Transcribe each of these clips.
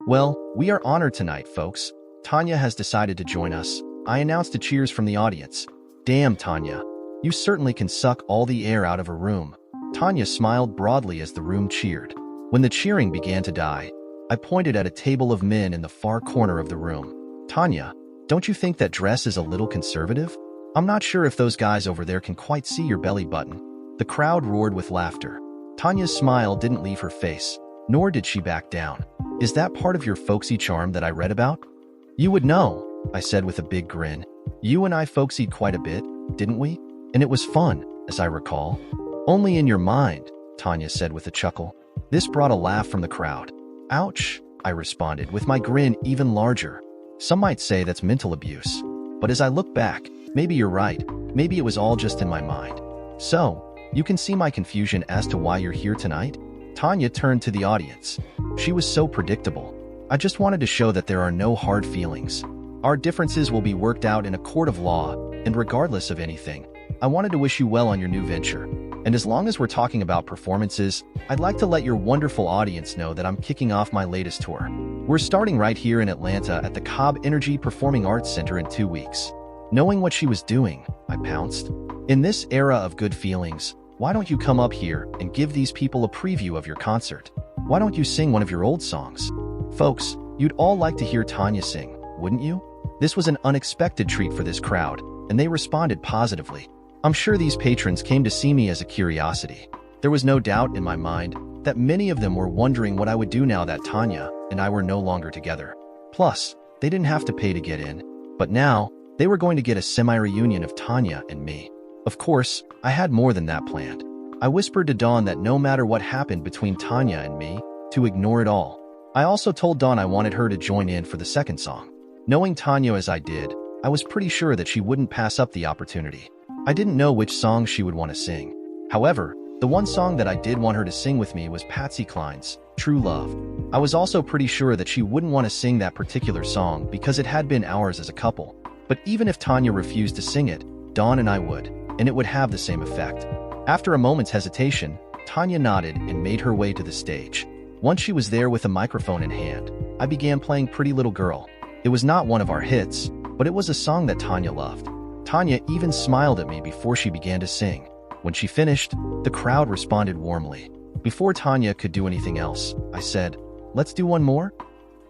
Well, we are honored tonight, folks. Tanya has decided to join us. I announced a cheers from the audience. Damn, Tanya. You certainly can suck all the air out of a room. Tanya smiled broadly as the room cheered. When the cheering began to die, I pointed at a table of men in the far corner of the room. Tanya, don't you think that dress is a little conservative? I'm not sure if those guys over there can quite see your belly button. The crowd roared with laughter. Tanya's smile didn't leave her face, nor did she back down. Is that part of your folksy charm that I read about? You would know, I said with a big grin. You and I folksied quite a bit, didn't we? And it was fun, as I recall. Only in your mind, Tanya said with a chuckle. This brought a laugh from the crowd. Ouch, I responded, with my grin even larger. Some might say that's mental abuse. But as I look back, maybe you're right. Maybe it was all just in my mind. So, you can see my confusion as to why you're here tonight? Tanya turned to the audience. She was so predictable. I just wanted to show that there are no hard feelings. Our differences will be worked out in a court of law, and regardless of anything, I wanted to wish you well on your new venture. And as long as we're talking about performances, I'd like to let your wonderful audience know that I'm kicking off my latest tour. We're starting right here in Atlanta at the Cobb Energy Performing Arts Center in 2 weeks. Knowing what she was doing, I pounced. In this era of good feelings, why don't you come up here and give these people a preview of your concert? Why don't you sing one of your old songs? Folks, you'd all like to hear Tanya sing, wouldn't you? This was an unexpected treat for this crowd, and they responded positively. I'm sure these patrons came to see me as a curiosity. There was no doubt in my mind that many of them were wondering what I would do now that Tanya and I were no longer together. Plus, they didn't have to pay to get in, but now they were going to get a semi-reunion of Tanya and me. Of course, I had more than that planned. I whispered to Dawn that no matter what happened between Tanya and me, to ignore it all. I also told Dawn I wanted her to join in for the second song. Knowing Tanya as I did, I was pretty sure that she wouldn't pass up the opportunity. I didn't know which song she would want to sing. However, the one song that I did want her to sing with me was Patsy Cline's True Love. I was also pretty sure that she wouldn't want to sing that particular song because it had been ours as a couple. But even if Tanya refused to sing it, Dawn and I would, and it would have the same effect. After a moment's hesitation, Tanya nodded and made her way to the stage. Once she was there with a microphone in hand, I began playing Pretty Little Girl. It was not one of our hits, but it was a song that Tanya loved. Tanya even smiled at me before she began to sing. When she finished, the crowd responded warmly. Before Tanya could do anything else, I said, "Let's do one more?"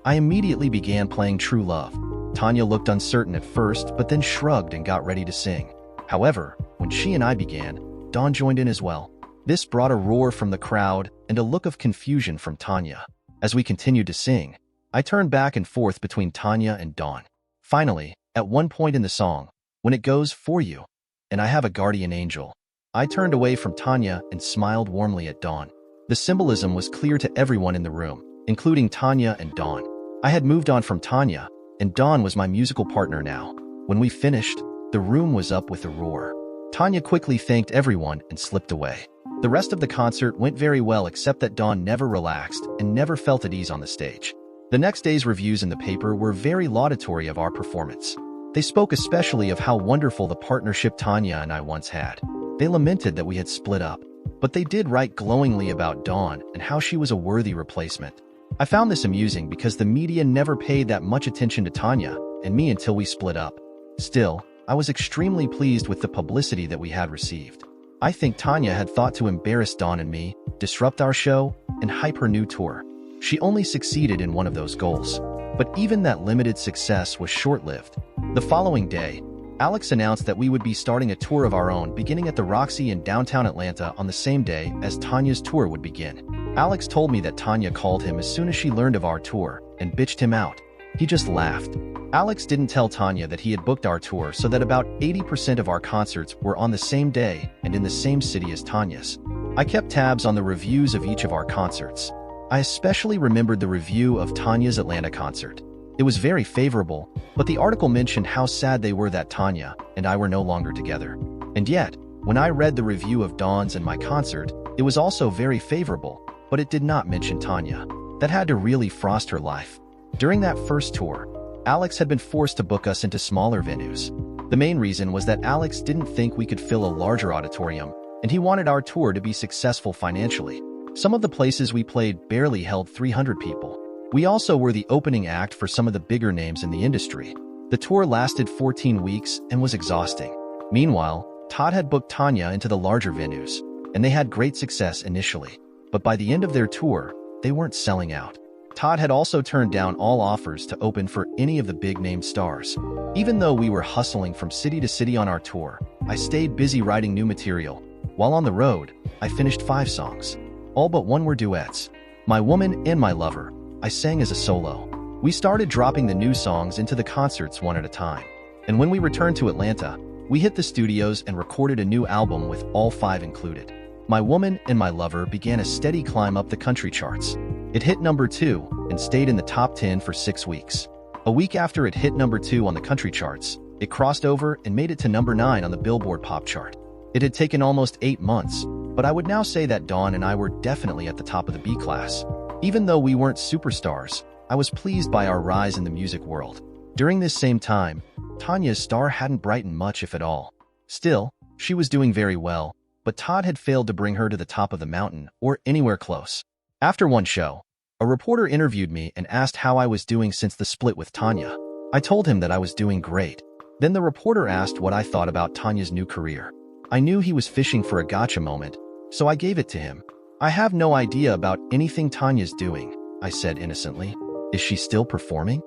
I immediately began playing True Love. Tanya looked uncertain at first, but then shrugged and got ready to sing. However, when she and I began, Dawn joined in as well. This brought a roar from the crowd and a look of confusion from Tanya. As we continued to sing, I turned back and forth between Tanya and Dawn. Finally, at one point in the song, when it goes, "For you, and I have a guardian angel," I turned away from Tanya and smiled warmly at Dawn. The symbolism was clear to everyone in the room, including Tanya and Dawn. I had moved on from Tanya, and Dawn was my musical partner now. When we finished, the room was up with a roar. Tanya quickly thanked everyone and slipped away. The rest of the concert went very well, except that Dawn never relaxed and never felt at ease on the stage. The next day's reviews in the paper were very laudatory of our performance. They spoke especially of how wonderful the partnership Tanya and I once had. They lamented that we had split up, but they did write glowingly about Dawn and how she was a worthy replacement. I found this amusing because the media never paid that much attention to Tanya and me until we split up. Still, I was extremely pleased with the publicity that we had received. I think Tanya had thought to embarrass Dawn and me, disrupt our show, and hype her new tour. She only succeeded in one of those goals. But even that limited success was short-lived. The following day, Alex announced that we would be starting a tour of our own beginning at the Roxy in downtown Atlanta on the same day as Tanya's tour would begin. Alex told me that Tanya called him as soon as she learned of our tour and bitched him out. He just laughed. Alex didn't tell Tanya that he had booked our tour so that about 80% of our concerts were on the same day and in the same city as Tanya's. I kept tabs on the reviews of each of our concerts. I especially remembered the review of Tanya's Atlanta concert. It was very favorable, but the article mentioned how sad they were that Tanya and I were no longer together. And yet, when I read the review of Dawn's and my concert, it was also very favorable, but it did not mention Tanya. That had to really frost her life. During that first tour, Alex had been forced to book us into smaller venues. The main reason was that Alex didn't think we could fill a larger auditorium, and he wanted our tour to be successful financially. Some of the places we played barely held 300 people. We also were the opening act for some of the bigger names in the industry. The tour lasted 14 weeks and was exhausting. Meanwhile, Todd had booked Tanya into the larger venues, and they had great success initially. But by the end of their tour, they weren't selling out. Todd had also turned down all offers to open for any of the big-name stars. Even though we were hustling from city to city on our tour, I stayed busy writing new material. While on the road, I finished 5 songs. All but one were duets. My Woman and My Lover, I sang as a solo. We started dropping the new songs into the concerts one at a time. And when we returned to Atlanta, we hit the studios and recorded a new album with all 5 included. My Woman and My Lover began a steady climb up the country charts. It hit number 2 and stayed in the top 10 for 6 weeks. A week after it hit number 2 on the country charts, it crossed over and made it to number 9 on the Billboard Pop chart. It had taken almost 8 months, but I would now say that Dawn and I were definitely at the top of the B class. Even though we weren't superstars, I was pleased by our rise in the music world. During this same time, Tanya's star hadn't brightened much, if at all. Still, she was doing very well, but Todd had failed to bring her to the top of the mountain or anywhere close. After one show, a reporter interviewed me and asked how I was doing since the split with Tanya. I told him that I was doing great. Then the reporter asked what I thought about Tanya's new career. I knew he was fishing for a gotcha moment, so I gave it to him. I have no idea about anything Tanya's doing, I said innocently. Is she still performing?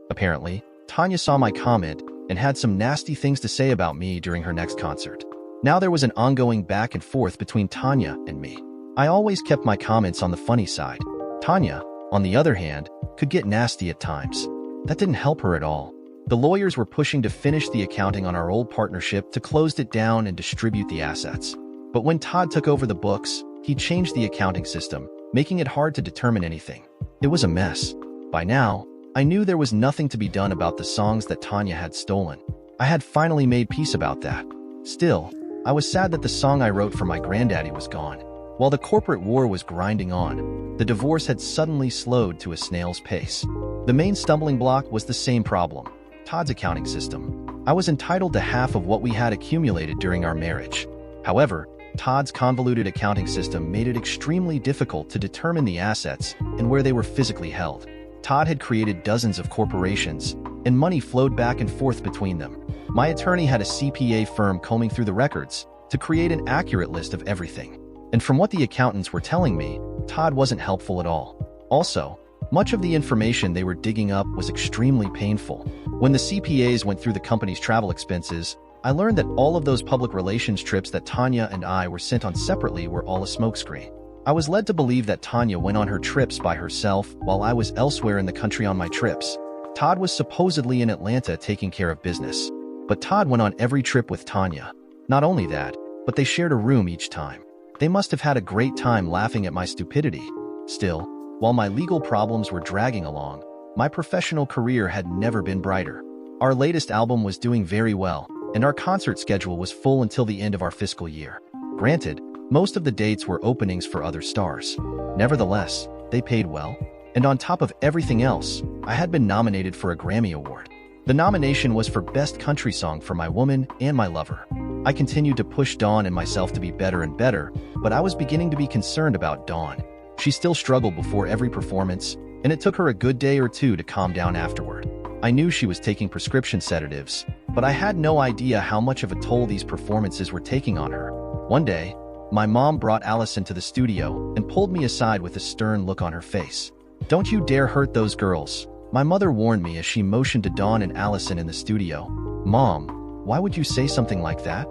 Apparently, Tanya saw my comment and had some nasty things to say about me during her next concert. Now there was an ongoing back and forth between Tanya and me. I always kept my comments on the funny side. Tanya, on the other hand, could get nasty at times. That didn't help her at all. The lawyers were pushing to finish the accounting on our old partnership to close it down and distribute the assets. But when Todd took over the books, he changed the accounting system, making it hard to determine anything. It was a mess. By now, I knew there was nothing to be done about the songs that Tanya had stolen. I had finally made peace about that. Still, I was sad that the song I wrote for my granddaddy was gone. While the corporate war was grinding on, the divorce had suddenly slowed to a snail's pace. The main stumbling block was the same problem: Todd's accounting system. I was entitled to half of what we had accumulated during our marriage. However, Todd's convoluted accounting system made it extremely difficult to determine the assets and where they were physically held. Todd had created dozens of corporations, and money flowed back and forth between them. My attorney had a CPA firm combing through the records to create an accurate list of everything. And from what the accountants were telling me, Todd wasn't helpful at all. Also, much of the information they were digging up was extremely painful. When the CPAs went through the company's travel expenses, I learned that all of those public relations trips that Tanya and I were sent on separately were all a smokescreen. I was led to believe that Tanya went on her trips by herself while I was elsewhere in the country on my trips. Todd was supposedly in Atlanta taking care of business. But Todd went on every trip with Tanya. Not only that, but they shared a room each time. They must have had a great time laughing at my stupidity. Still, while my legal problems were dragging along, my professional career had never been brighter. Our latest album was doing very well, and our concert schedule was full until the end of our fiscal year. Granted, most of the dates were openings for other stars. Nevertheless, they paid well, and on top of everything else, I had been nominated for a Grammy Award. The nomination was for Best Country Song for My Woman and My Lover. I continued to push Dawn and myself to be better and better, but I was beginning to be concerned about Dawn. She still struggled before every performance, and it took her a good day or two to calm down afterward. I knew she was taking prescription sedatives, but I had no idea how much of a toll these performances were taking on her. One day, my mom brought Allison to the studio and pulled me aside with a stern look on her face. "Don't you dare hurt those girls," my mother warned me as she motioned to Dawn and Allison in the studio. "Mom, why would you say something like that?"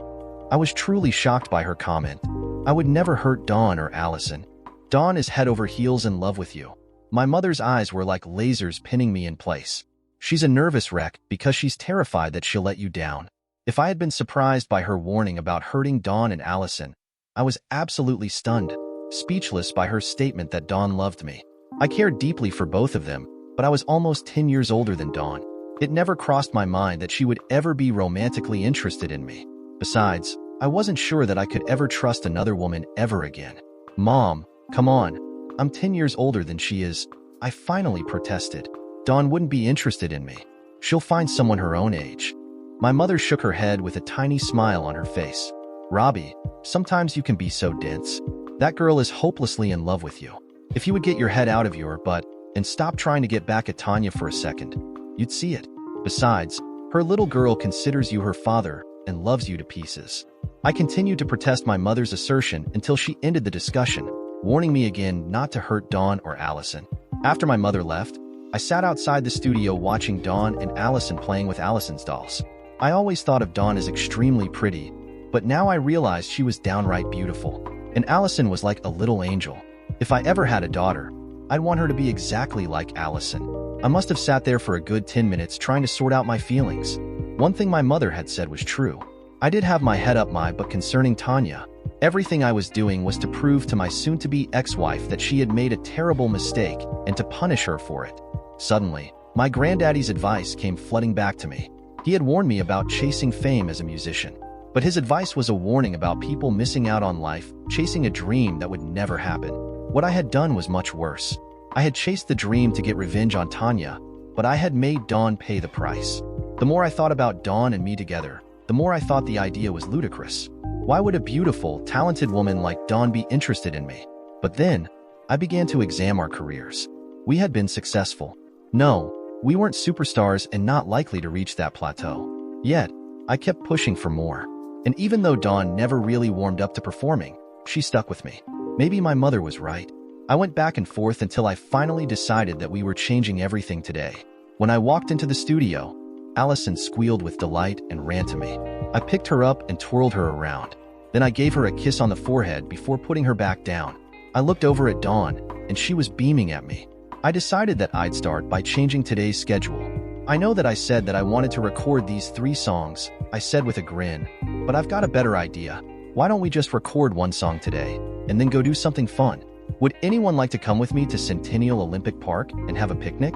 I was truly shocked by her comment. I would never hurt Dawn or Allison. Dawn is head over heels in love with you. My mother's eyes were like lasers pinning me in place. She's a nervous wreck because she's terrified that she'll let you down. If I had been surprised by her warning about hurting Dawn and Allison, I was absolutely stunned, speechless by her statement that Dawn loved me. I cared deeply for both of them, but I was almost 10 years older than Dawn. It never crossed my mind that she would ever be romantically interested in me. Besides, I wasn't sure that I could ever trust another woman ever again. "Mom, come on. I'm 10 years older than she is," I finally protested. "Dawn wouldn't be interested in me. She'll find someone her own age." My mother shook her head with a tiny smile on her face. "Robbie, sometimes you can be so dense. That girl is hopelessly in love with you. If you would get your head out of your butt and stop trying to get back at Tanya for a second. You'd see it. Besides, her little girl considers you her father and loves you to pieces. I continued to protest my mother's assertion until she ended the discussion, warning me again not to hurt Dawn or Allison. After my mother left, I sat outside the studio watching Dawn and Allison playing with Allison's dolls. I always thought of Dawn as extremely pretty, but now I realized she was downright beautiful, and Allison was like a little angel. If I ever had a daughter, I'd want her to be exactly like Allison. I must have sat there for a good 10 minutes trying to sort out my feelings. One thing my mother had said was true. I did have my head up but concerning Tanya, everything I was doing was to prove to my soon-to-be ex-wife that she had made a terrible mistake and to punish her for it. Suddenly, my granddaddy's advice came flooding back to me. He had warned me about chasing fame as a musician, but his advice was a warning about people missing out on life, chasing a dream that would never happen. What I had done was much worse. I had chased the dream to get revenge on Tanya, but I had made Dawn pay the price. The more I thought about Dawn and me together, the more I thought the idea was ludicrous. Why would a beautiful, talented woman like Dawn be interested in me? But then, I began to examine our careers. We had been successful. No, we weren't superstars and not likely to reach that plateau. Yet, I kept pushing for more. And even though Dawn never really warmed up to performing, she stuck with me. Maybe my mother was right. I went back and forth until I finally decided that we were changing everything today. When I walked into the studio, Allison squealed with delight and ran to me. I picked her up and twirled her around. Then I gave her a kiss on the forehead before putting her back down. I looked over at Dawn, and she was beaming at me. I decided that I'd start by changing today's schedule. I know that I said that I wanted to record these 3 songs, I said with a grin, but I've got a better idea. Why don't we just record 1 song today, and then go do something fun? Would anyone like to come with me to Centennial Olympic Park and have a picnic?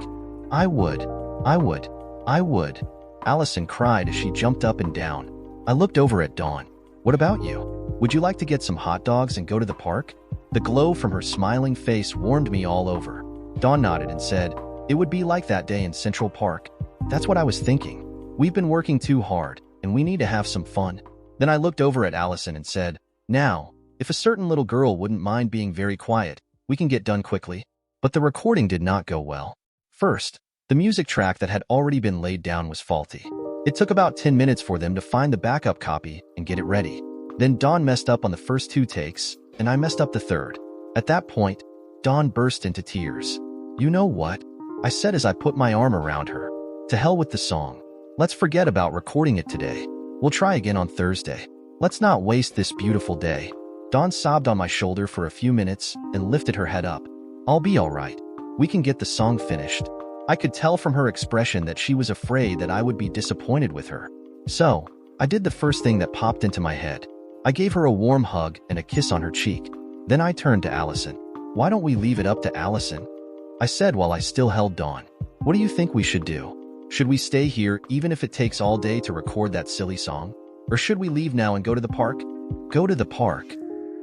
I would. Allison cried as she jumped up and down. I looked over at Dawn. What about you? Would you like to get some hot dogs and go to the park? The glow from her smiling face warmed me all over. Dawn nodded and said, it would be like that day in Central Park. That's what I was thinking. We've been working too hard, and we need to have some fun. Then I looked over at Allison and said, now, if a certain little girl wouldn't mind being very quiet, we can get done quickly. But the recording did not go well. First, the music track that had already been laid down was faulty. It took about 10 minutes for them to find the backup copy and get it ready. Then Dawn messed up on the first 2 takes, and I messed up the third. At that point, Dawn burst into tears. You know what? I said as I put my arm around her. To hell with the song. Let's forget about recording it today. We'll try again on Thursday. Let's not waste this beautiful day. Dawn sobbed on my shoulder for a few minutes and lifted her head up. I'll be all right. We can get the song finished. I could tell from her expression that she was afraid that I would be disappointed with her. So, I did the first thing that popped into my head. I gave her a warm hug and a kiss on her cheek. Then I turned to Allison. Why don't we leave it up to Allison? I said while I still held Dawn. What do you think we should do? Should we stay here even if it takes all day to record that silly song? Or should we leave now and go to the park? Go to the park.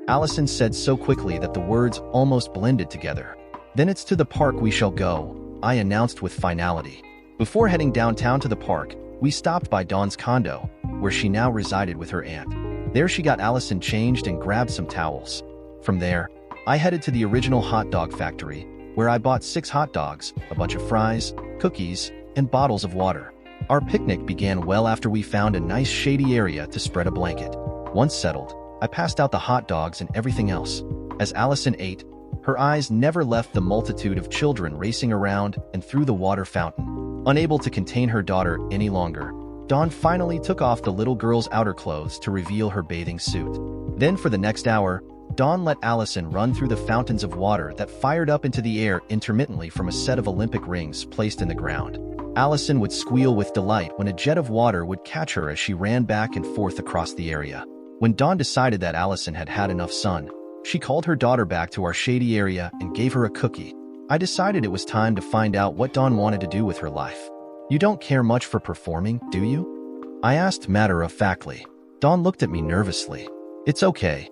Allison said so quickly that the words almost blended together. Then it's to the park we shall go, I announced with finality. Before heading downtown to the park, we stopped by Dawn's condo, where she now resided with her aunt. There she got Allison changed and grabbed some towels. From there, I headed to the original hot dog factory, where I bought 6 hot dogs, a bunch of fries, cookies, and bottles of water. Our picnic began well after we found a nice shady area to spread a blanket. Once settled, I passed out the hot dogs and everything else. As Allison ate, her eyes never left the multitude of children racing around and through the water fountain. Unable to contain her daughter any longer, Dawn finally took off the little girl's outer clothes to reveal her bathing suit. Then for the next hour, Dawn let Allison run through the fountains of water that fired up into the air intermittently from a set of Olympic rings placed in the ground. Allison would squeal with delight when a jet of water would catch her as she ran back and forth across the area. When Dawn decided that Allison had had enough sun, she called her daughter back to our shady area and gave her a cookie. I decided it was time to find out what Dawn wanted to do with her life. You don't care much for performing, do you? I asked matter-of-factly. Dawn looked at me nervously. It's okay.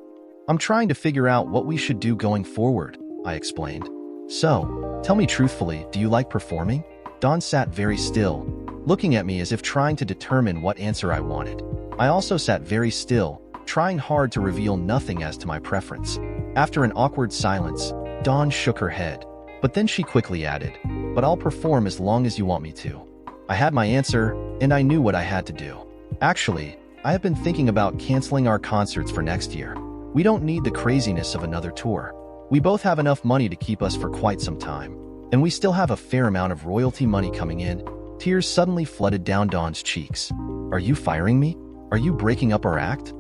I'm trying to figure out what we should do going forward, I explained. So, tell me truthfully, do you like performing? Dawn sat very still, looking at me as if trying to determine what answer I wanted. I also sat very still, trying hard to reveal nothing as to my preference. After an awkward silence, Dawn shook her head. But then she quickly added, "But I'll perform as long as you want me to." I had my answer, and I knew what I had to do. Actually, I have been thinking about canceling our concerts for next year. We don't need the craziness of another tour. We both have enough money to keep us for quite some time. And we still have a fair amount of royalty money coming in. Tears suddenly flooded down Dawn's cheeks. "Are you firing me? Are you breaking up our act?"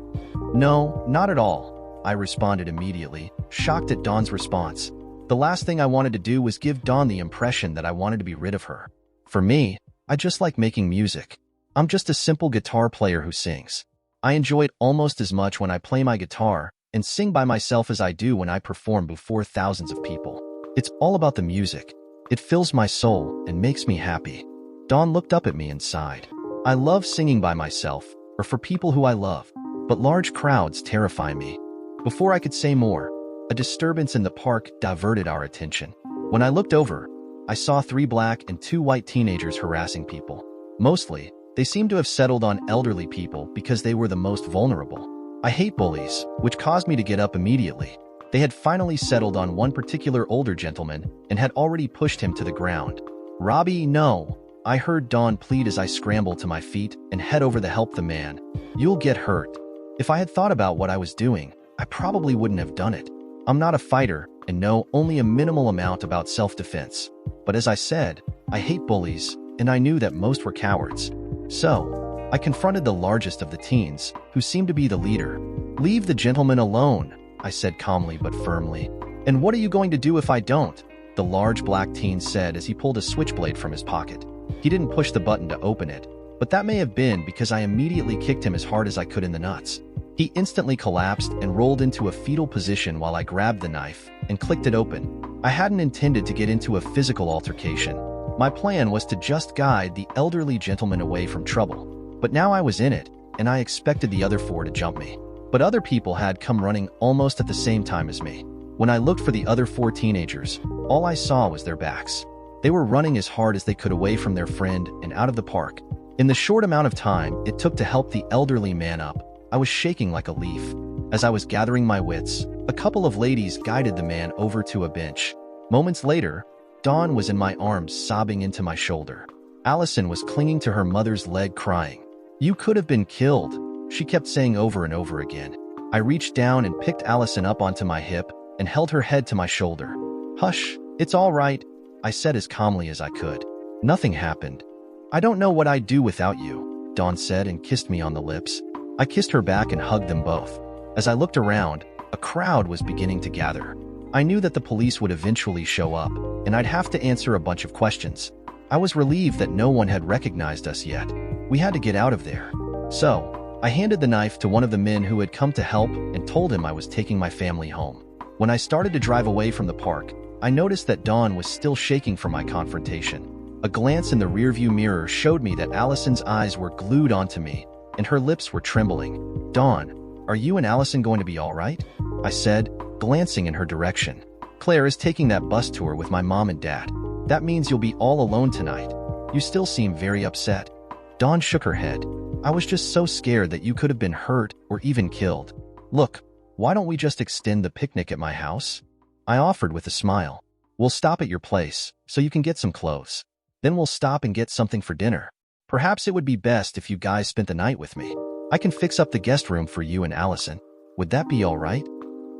"No, not at all," I responded immediately, shocked at Dawn's response. The last thing I wanted to do was give Dawn the impression that I wanted to be rid of her. For me, I just like making music. I'm just a simple guitar player who sings. I enjoy it almost as much when I play my guitar and sing by myself as I do when I perform before thousands of people. It's all about the music. It fills my soul and makes me happy. Dawn looked up at me and sighed. "I love singing by myself, or for people who I love, but large crowds terrify me." Before I could say more, a disturbance in the park diverted our attention. When I looked over, I saw 3 black and 2 white teenagers harassing people. Mostly, they seemed to have settled on elderly people because they were the most vulnerable. I hate bullies, which caused me to get up immediately. They had finally settled on one particular older gentleman and had already pushed him to the ground. "Robbie, no," I heard Dawn plead as I scrambled to my feet and head over to help the man. "You'll get hurt." If I had thought about what I was doing, I probably wouldn't have done it. I'm not a fighter and know only a minimal amount about self-defense. But as I said, I hate bullies, and I knew that most were cowards. So, I confronted the largest of the teens, who seemed to be the leader. "Leave the gentleman alone," I said calmly but firmly. "And what are you going to do if I don't?" the large black teen said as he pulled a switchblade from his pocket. He didn't push the button to open it, but that may have been because I immediately kicked him as hard as I could in the nuts. He instantly collapsed and rolled into a fetal position while I grabbed the knife and clicked it open. I hadn't intended to get into a physical altercation. My plan was to just guide the elderly gentleman away from trouble. But now I was in it, and I expected the other 4 to jump me. But other people had come running almost at the same time as me. When I looked for the other 4 teenagers, all I saw was their backs. They were running as hard as they could away from their friend and out of the park. In the short amount of time it took to help the elderly man up, I was shaking like a leaf. As I was gathering my wits, a couple of ladies guided the man over to a bench. Moments later, Dawn was in my arms sobbing into my shoulder. Allison was clinging to her mother's leg crying. "You could have been killed," she kept saying over and over again. I reached down and picked Allison up onto my hip and held her head to my shoulder. "Hush, it's all right," I said as calmly as I could. "Nothing happened." "I don't know what I'd do without you," Dawn said and kissed me on the lips. I kissed her back and hugged them both. As I looked around, a crowd was beginning to gather. I knew that the police would eventually show up, and I'd have to answer a bunch of questions. I was relieved that no one had recognized us yet. We had to get out of there. So, I handed the knife to one of the men who had come to help and told him I was taking my family home. When I started to drive away from the park, I noticed that Dawn was still shaking from my confrontation. A glance in the rearview mirror showed me that Allison's eyes were glued onto me, and her lips were trembling. "Dawn, are you and Allison going to be all right?" I said, glancing in her direction. "Claire is taking that bus tour with my mom and dad. That means you'll be all alone tonight. You still seem very upset." Dawn shook her head. "I was just so scared that you could have been hurt or even killed. Look, why don't we just extend the picnic at my house?" I offered with a smile. "We'll stop at your place, so you can get some clothes. Then we'll stop and get something for dinner. Perhaps it would be best if you guys spent the night with me. I can fix up the guest room for you and Allison. Would that be all right?"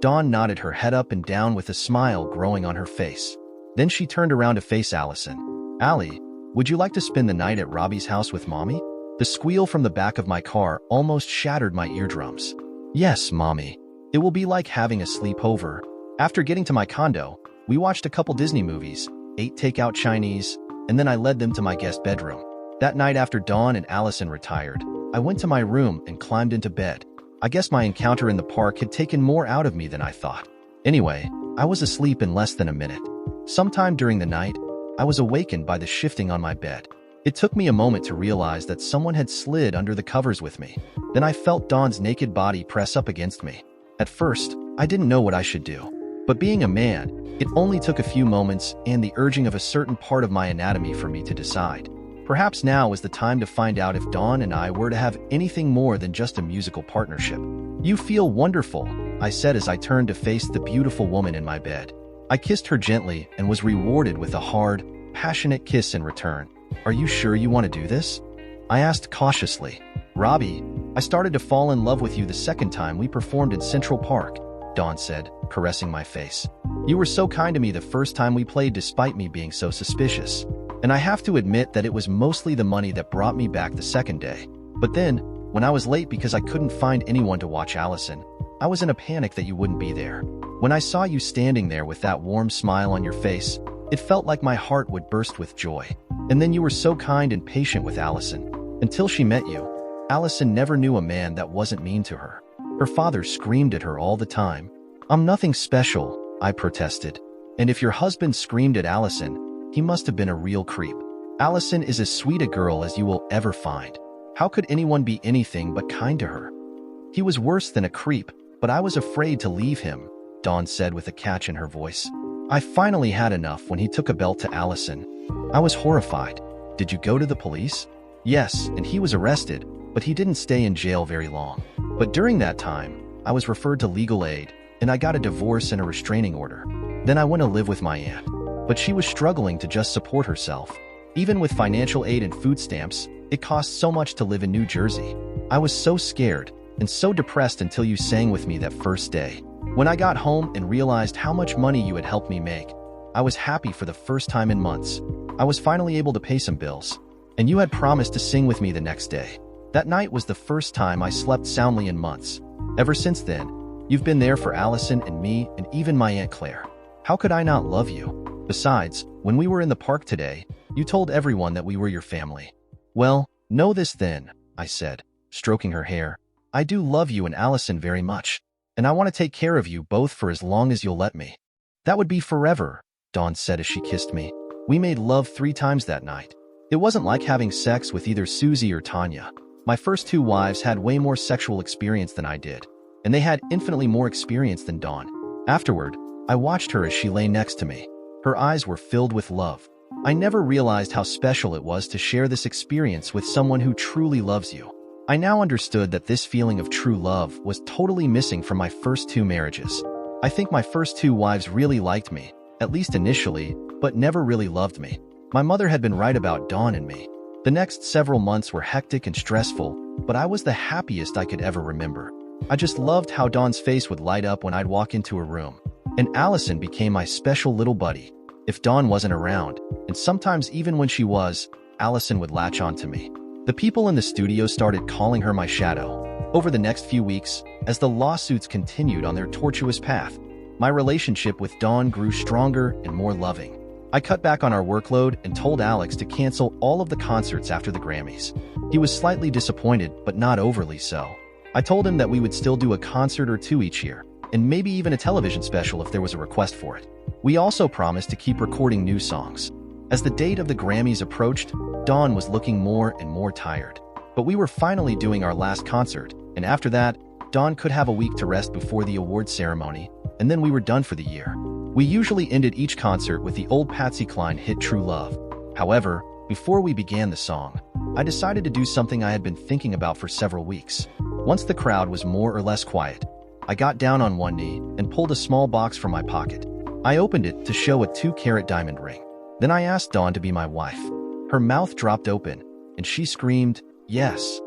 Dawn nodded her head up and down with a smile growing on her face. Then she turned around to face Allison. "Allie, would you like to spend the night at Robbie's house with Mommy?" The squeal from the back of my car almost shattered my eardrums. "Yes, Mommy. It will be like having a sleepover." After getting to my condo, we watched a couple Disney movies, ate takeout Chinese, and then I led them to my guest bedroom. That night after Dawn and Allison retired, I went to my room and climbed into bed. I guess my encounter in the park had taken more out of me than I thought. Anyway, I was asleep in less than a minute. Sometime during the night, I was awakened by the shifting on my bed. It took me a moment to realize that someone had slid under the covers with me. Then I felt Dawn's naked body press up against me. At first, I didn't know what I should do. But being a man, it only took a few moments and the urging of a certain part of my anatomy for me to decide. Perhaps now is the time to find out if Dawn and I were to have anything more than just a musical partnership. "You feel wonderful," I said as I turned to face the beautiful woman in my bed. I kissed her gently and was rewarded with a hard, passionate kiss in return. "Are you sure you want to do this?" I asked cautiously. "Robbie, I started to fall in love with you the second time we performed in Central Park," Dawn said, caressing my face. "You were so kind to me the first time we played despite me being so suspicious. And I have to admit that it was mostly the money that brought me back the second day. But then, when I was late because I couldn't find anyone to watch Allison, I was in a panic that you wouldn't be there. When I saw you standing there with that warm smile on your face, it felt like my heart would burst with joy. And then you were so kind and patient with Allison. Until she met you, Allison never knew a man that wasn't mean to her. Her father screamed at her all the time. I'm nothing special," I protested. "And if your husband screamed at Allison, he must have been a real creep. Allison is as sweet a girl as you will ever find. How could anyone be anything but kind to her?" "He was worse than a creep, but I was afraid to leave him," Dawn said with a catch in her voice. "I finally had enough when he took a belt to Allison. I was horrified." "Did you go to the police?" "Yes, and he was arrested, but he didn't stay in jail very long. But during that time, I was referred to legal aid, and I got a divorce and a restraining order. Then I went to live with my aunt. But she was struggling to just support herself. Even with financial aid and food stamps, it cost so much to live in New Jersey. I was so scared and so depressed until you sang with me that first day. When I got home and realized how much money you had helped me make, I was happy for the first time in months. I was finally able to pay some bills. And you had promised to sing with me the next day. That night was the first time I slept soundly in months. Ever since then, you've been there for Allison and me and even my Aunt Claire. How could I not love you? Besides, when we were in the park today, you told everyone that we were your family." "Well, know this then," I said, stroking her hair. "I do love you and Allison very much, and I want to take care of you both for as long as you'll let me." "That would be forever," Dawn said as she kissed me. We made love 3 times that night. It wasn't like having sex with either Susie or Tanya. My first 2 wives had way more sexual experience than I did, and they had infinitely more experience than Dawn. Afterward, I watched her as she lay next to me. Her eyes were filled with love. I never realized how special it was to share this experience with someone who truly loves you. I now understood that this feeling of true love was totally missing from my first 2 marriages. I think my first 2 wives really liked me, at least initially, but never really loved me. My mother had been right about Dawn and me. The next several months were hectic and stressful, but I was the happiest I could ever remember. I just loved how Dawn's face would light up when I'd walk into a room. And Allison became my special little buddy. If Dawn wasn't around, and sometimes even when she was, Allison would latch on to me. The people in the studio started calling her my shadow. Over the next few weeks, as the lawsuits continued on their tortuous path, my relationship with Dawn grew stronger and more loving. I cut back on our workload and told Alex to cancel all of the concerts after the Grammys. He was slightly disappointed, but not overly so. I told him that we would still do a concert or 2 each year, and maybe even a television special if there was a request for it. We also promised to keep recording new songs. As the date of the Grammys approached, Dawn was looking more and more tired. But we were finally doing our last concert, and after that, Dawn could have a week to rest before the award ceremony, and then we were done for the year. We usually ended each concert with the old Patsy Cline hit True Love. However, before we began the song, I decided to do something I had been thinking about for several weeks. Once the crowd was more or less quiet, I got down on one knee and pulled a small box from my pocket. I opened it to show a 2-carat diamond ring. Then I asked Dawn to be my wife. Her mouth dropped open, and she screamed, "Yes."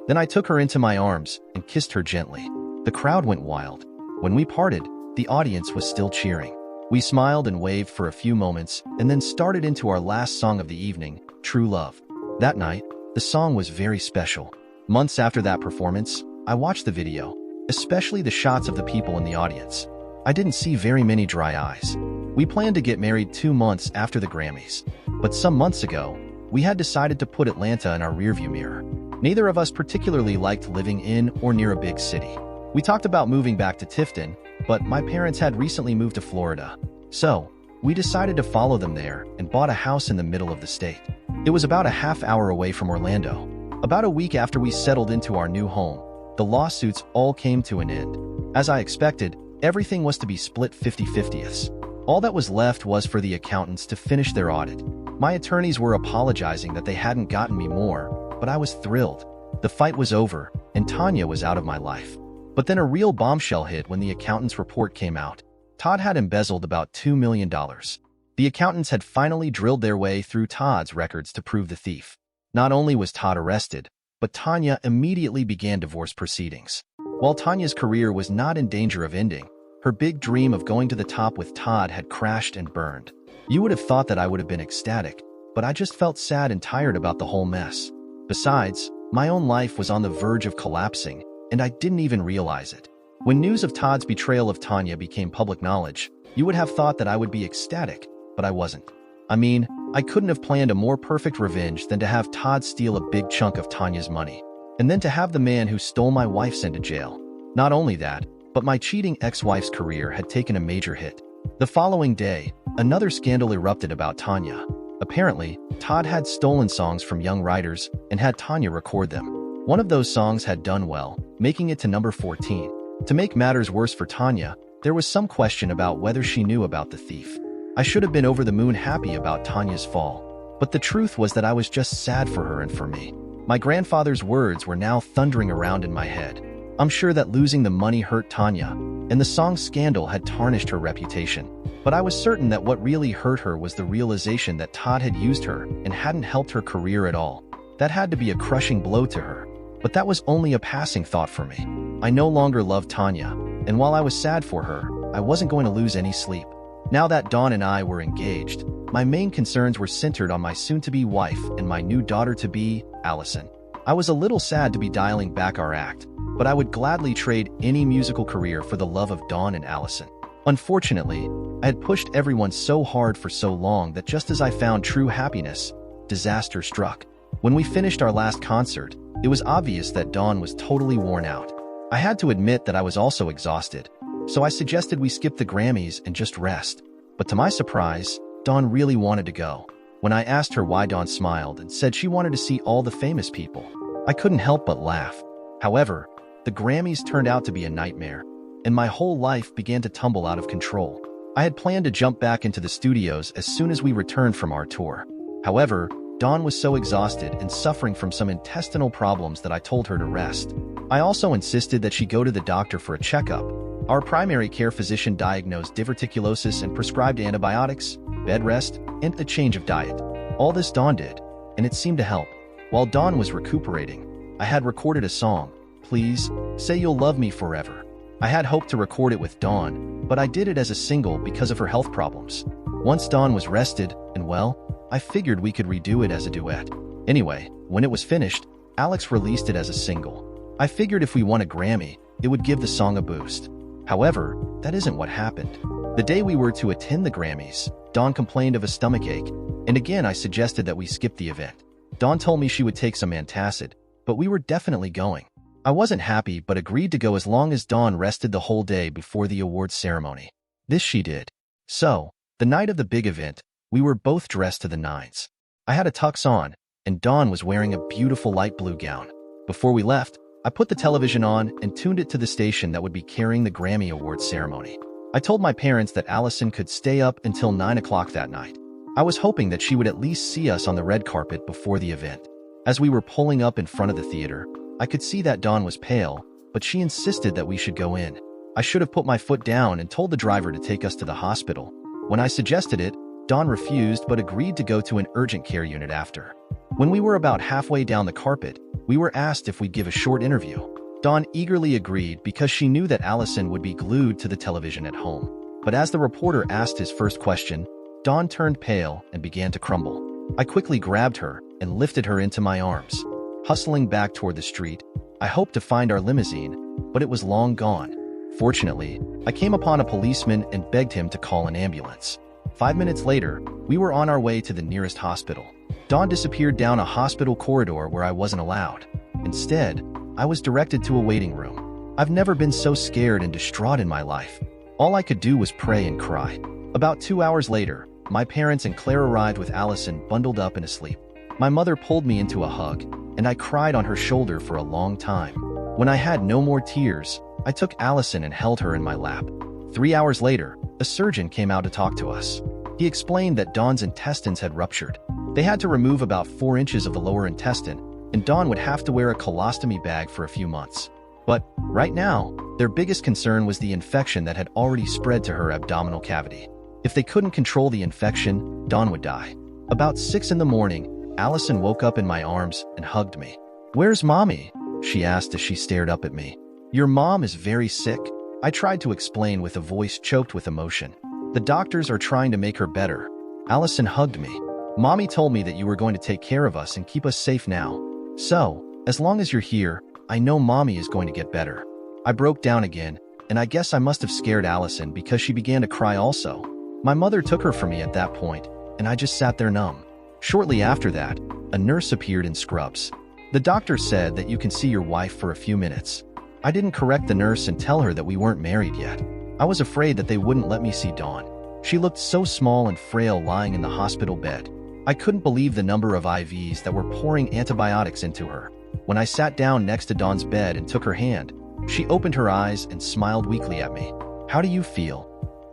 Then I took her into my arms and kissed her gently. The crowd went wild. When we parted, the audience was still cheering. We smiled and waved for a few moments and then started into our last song of the evening, True Love. That night, the song was very special. Months after that performance, I watched the video, especially the shots of the people in the audience. I didn't see very many dry eyes. We planned to get married 2 months after the Grammys, but some months ago, we had decided to put Atlanta in our rearview mirror. Neither of us particularly liked living in or near a big city. We talked about moving back to Tifton, but my parents had recently moved to Florida. So, we decided to follow them there and bought a house in the middle of the state. It was about a half-hour away from Orlando. About a week after we settled into our new home, the lawsuits all came to an end. As I expected, everything was to be split 50-50ths. All that was left was for the accountants to finish their audit. My attorneys were apologizing that they hadn't gotten me more, but I was thrilled. The fight was over, and Tanya was out of my life. But then a real bombshell hit when the accountant's report came out. Todd had embezzled about $2 million. The accountants had finally drilled their way through Todd's records to prove the thief. Not only was Todd arrested, but Tanya immediately began divorce proceedings. While Tanya's career was not in danger of ending, her big dream of going to the top with Todd had crashed and burned. You would have thought that I would have been ecstatic, but I just felt sad and tired about the whole mess. Besides, my own life was on the verge of collapsing, and I didn't even realize it. When news of Todd's betrayal of Tanya became public knowledge, you would have thought that I would be ecstatic, but I wasn't. I mean, I couldn't have planned a more perfect revenge than to have Todd steal a big chunk of Tanya's money, and then to have the man who stole my wife sent to jail. Not only that, but my cheating ex-wife's career had taken a major hit. The following day, another scandal erupted about Tanya. Apparently, Todd had stolen songs from young writers and had Tanya record them. One of those songs had done well, making it to number 14. To make matters worse for Tanya, there was some question about whether she knew about the thief. I should have been over the moon happy about Tanya's fall, but the truth was that I was just sad for her and for me. My grandfather's words were now thundering around in my head. I'm sure that losing the money hurt Tanya, and the song's scandal had tarnished her reputation. But I was certain that what really hurt her was the realization that Todd had used her and hadn't helped her career at all. That had to be a crushing blow to her. But that was only a passing thought for me. I no longer loved Tanya, and while I was sad for her, I wasn't going to lose any sleep. Now that Dawn and I were engaged, my main concerns were centered on my soon-to-be wife and my new daughter-to-be, Allison. I was a little sad to be dialing back our act, but I would gladly trade any musical career for the love of Dawn and Allison. Unfortunately, I had pushed everyone so hard for so long that just as I found true happiness, disaster struck. When we finished our last concert, it was obvious that Dawn was totally worn out. I had to admit that I was also exhausted, so I suggested we skip the Grammys and just rest. But to my surprise, Dawn really wanted to go. When I asked her why, Dawn smiled and said she wanted to see all the famous people. I couldn't help but laugh. However, the Grammys turned out to be a nightmare, and my whole life began to tumble out of control. I had planned to jump back into the studios as soon as we returned from our tour. However, Dawn was so exhausted and suffering from some intestinal problems that I told her to rest. I also insisted that she go to the doctor for a checkup. Our primary care physician diagnosed diverticulosis and prescribed antibiotics, bed rest, and a change of diet. All this Dawn did, and it seemed to help. While Dawn was recuperating, I had recorded a song, Please Say You'll Love Me Forever. I had hoped to record it with Dawn, but I did it as a single because of her health problems. Once Dawn was rested and well, I figured we could redo it as a duet. Anyway, when it was finished, Alex released it as a single. I figured if we won a Grammy, it would give the song a boost. However, that isn't what happened. The day we were to attend the Grammys, Dawn complained of a stomachache, and again I suggested that we skip the event. Dawn told me she would take some antacid, but we were definitely going. I wasn't happy but agreed to go as long as Dawn rested the whole day before the awards ceremony. This she did. So, the night of the big event, we were both dressed to the nines. I had a tux on, and Dawn was wearing a beautiful light blue gown. Before we left, I put the television on and tuned it to the station that would be carrying the Grammy Awards ceremony. I told my parents that Allison could stay up until 9 o'clock that night. I was hoping that she would at least see us on the red carpet before the event. As we were pulling up in front of the theater, I could see that Dawn was pale, but she insisted that we should go in. I should have put my foot down and told the driver to take us to the hospital. When I suggested it, Dawn refused but agreed to go to an urgent care unit after. When we were about halfway down the carpet, we were asked if we'd give a short interview. Dawn eagerly agreed because she knew that Allison would be glued to the television at home. But as the reporter asked his first question, Dawn turned pale and began to crumble. I quickly grabbed her and lifted her into my arms. Hustling back toward the street, I hoped to find our limousine, but it was long gone. Fortunately, I came upon a policeman and begged him to call an ambulance. 5 minutes later, we were on our way to the nearest hospital. Dawn disappeared down a hospital corridor where I wasn't allowed. Instead, I was directed to a waiting room. I've never been so scared and distraught in my life. All I could do was pray and cry. About 2 hours later, my parents and Claire arrived with Allison bundled up and asleep. My mother pulled me into a hug, and I cried on her shoulder for a long time. When I had no more tears, I took Allison and held her in my lap. 3 hours later, a surgeon came out to talk to us. He explained that Dawn's intestines had ruptured. They had to remove about 4 inches of the lower intestine, and Dawn would have to wear a colostomy bag for a few months. But right now, their biggest concern was the infection that had already spread to her abdominal cavity. If they couldn't control the infection, Dawn would die. About 6 in the morning, Allison woke up in my arms and hugged me. "Where's Mommy?" she asked as she stared up at me. "Your mom is very sick," I tried to explain with a voice choked with emotion. "The doctors are trying to make her better." Allison hugged me. "Mommy told me that you were going to take care of us and keep us safe now. So, as long as you're here, I know Mommy is going to get better." I broke down again, and I guess I must have scared Allison because she began to cry also. My mother took her from me at that point, and I just sat there numb. Shortly after that, a nurse appeared in scrubs. "The doctor said that you can see your wife for a few minutes." I didn't correct the nurse and tell her that we weren't married yet. I was afraid that they wouldn't let me see Dawn. She looked so small and frail lying in the hospital bed. I couldn't believe the number of IVs that were pouring antibiotics into her. When I sat down next to Dawn's bed and took her hand, she opened her eyes and smiled weakly at me. "How do you feel?"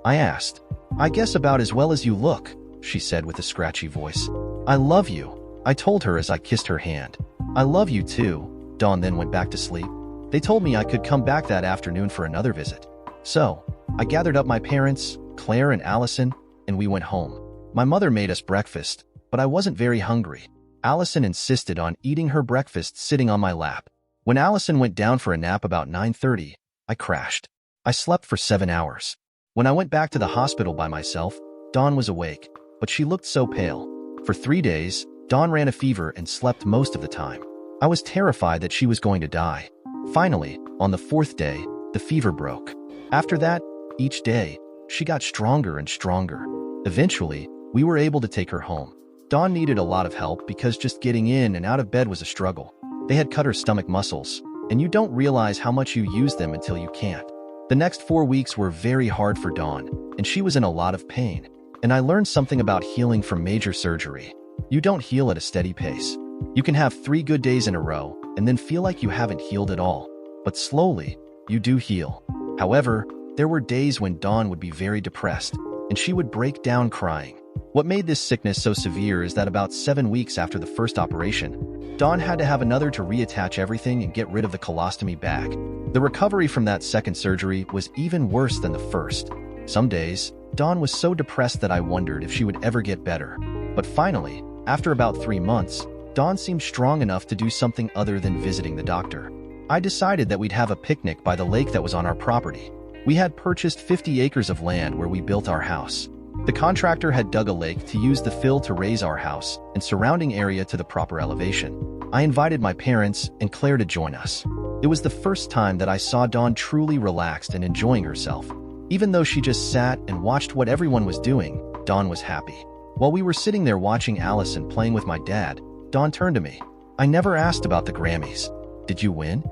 I asked. "I guess about as well as you look," she said with a scratchy voice. "I love you," I told her as I kissed her hand. "I love you too." Dawn then went back to sleep. They told me I could come back that afternoon for another visit. So, I gathered up my parents, Claire and Allison, and we went home. My mother made us breakfast, but I wasn't very hungry. Allison insisted on eating her breakfast sitting on my lap. When Allison went down for a nap about 9:30, I crashed. I slept for 7 hours. When I went back to the hospital by myself, Dawn was awake, but she looked so pale. For 3 days, Dawn ran a fever and slept most of the time. I was terrified that she was going to die. Finally, on the 4th day, the fever broke. After that, each day, she got stronger and stronger. Eventually, we were able to take her home. Dawn needed a lot of help because just getting in and out of bed was a struggle. They had cut her stomach muscles, and you don't realize how much you use them until you can't. The next 4 weeks were very hard for Dawn, and she was in a lot of pain. And I learned something about healing from major surgery. You don't heal at a steady pace. You can have 3 good days in a row and then feel like you haven't healed at all. But slowly, you do heal. However, there were days when Dawn would be very depressed, and she would break down crying. What made this sickness so severe is that about 7 weeks after the first operation, Dawn had to have another to reattach everything and get rid of the colostomy bag. The recovery from that second surgery was even worse than the first. Some days, Dawn was so depressed that I wondered if she would ever get better. But finally, after about 3 months, Dawn seemed strong enough to do something other than visiting the doctor. I decided that we'd have a picnic by the lake that was on our property. We had purchased 50 acres of land where we built our house. The contractor had dug a lake to use the fill to raise our house and surrounding area to the proper elevation. I invited my parents and Claire to join us. It was the first time that I saw Dawn truly relaxed and enjoying herself. Even though she just sat and watched what everyone was doing, Dawn was happy. While we were sitting there watching Allison playing with my dad, Dawn turned to me. "I never asked about the Grammys. Did you win?"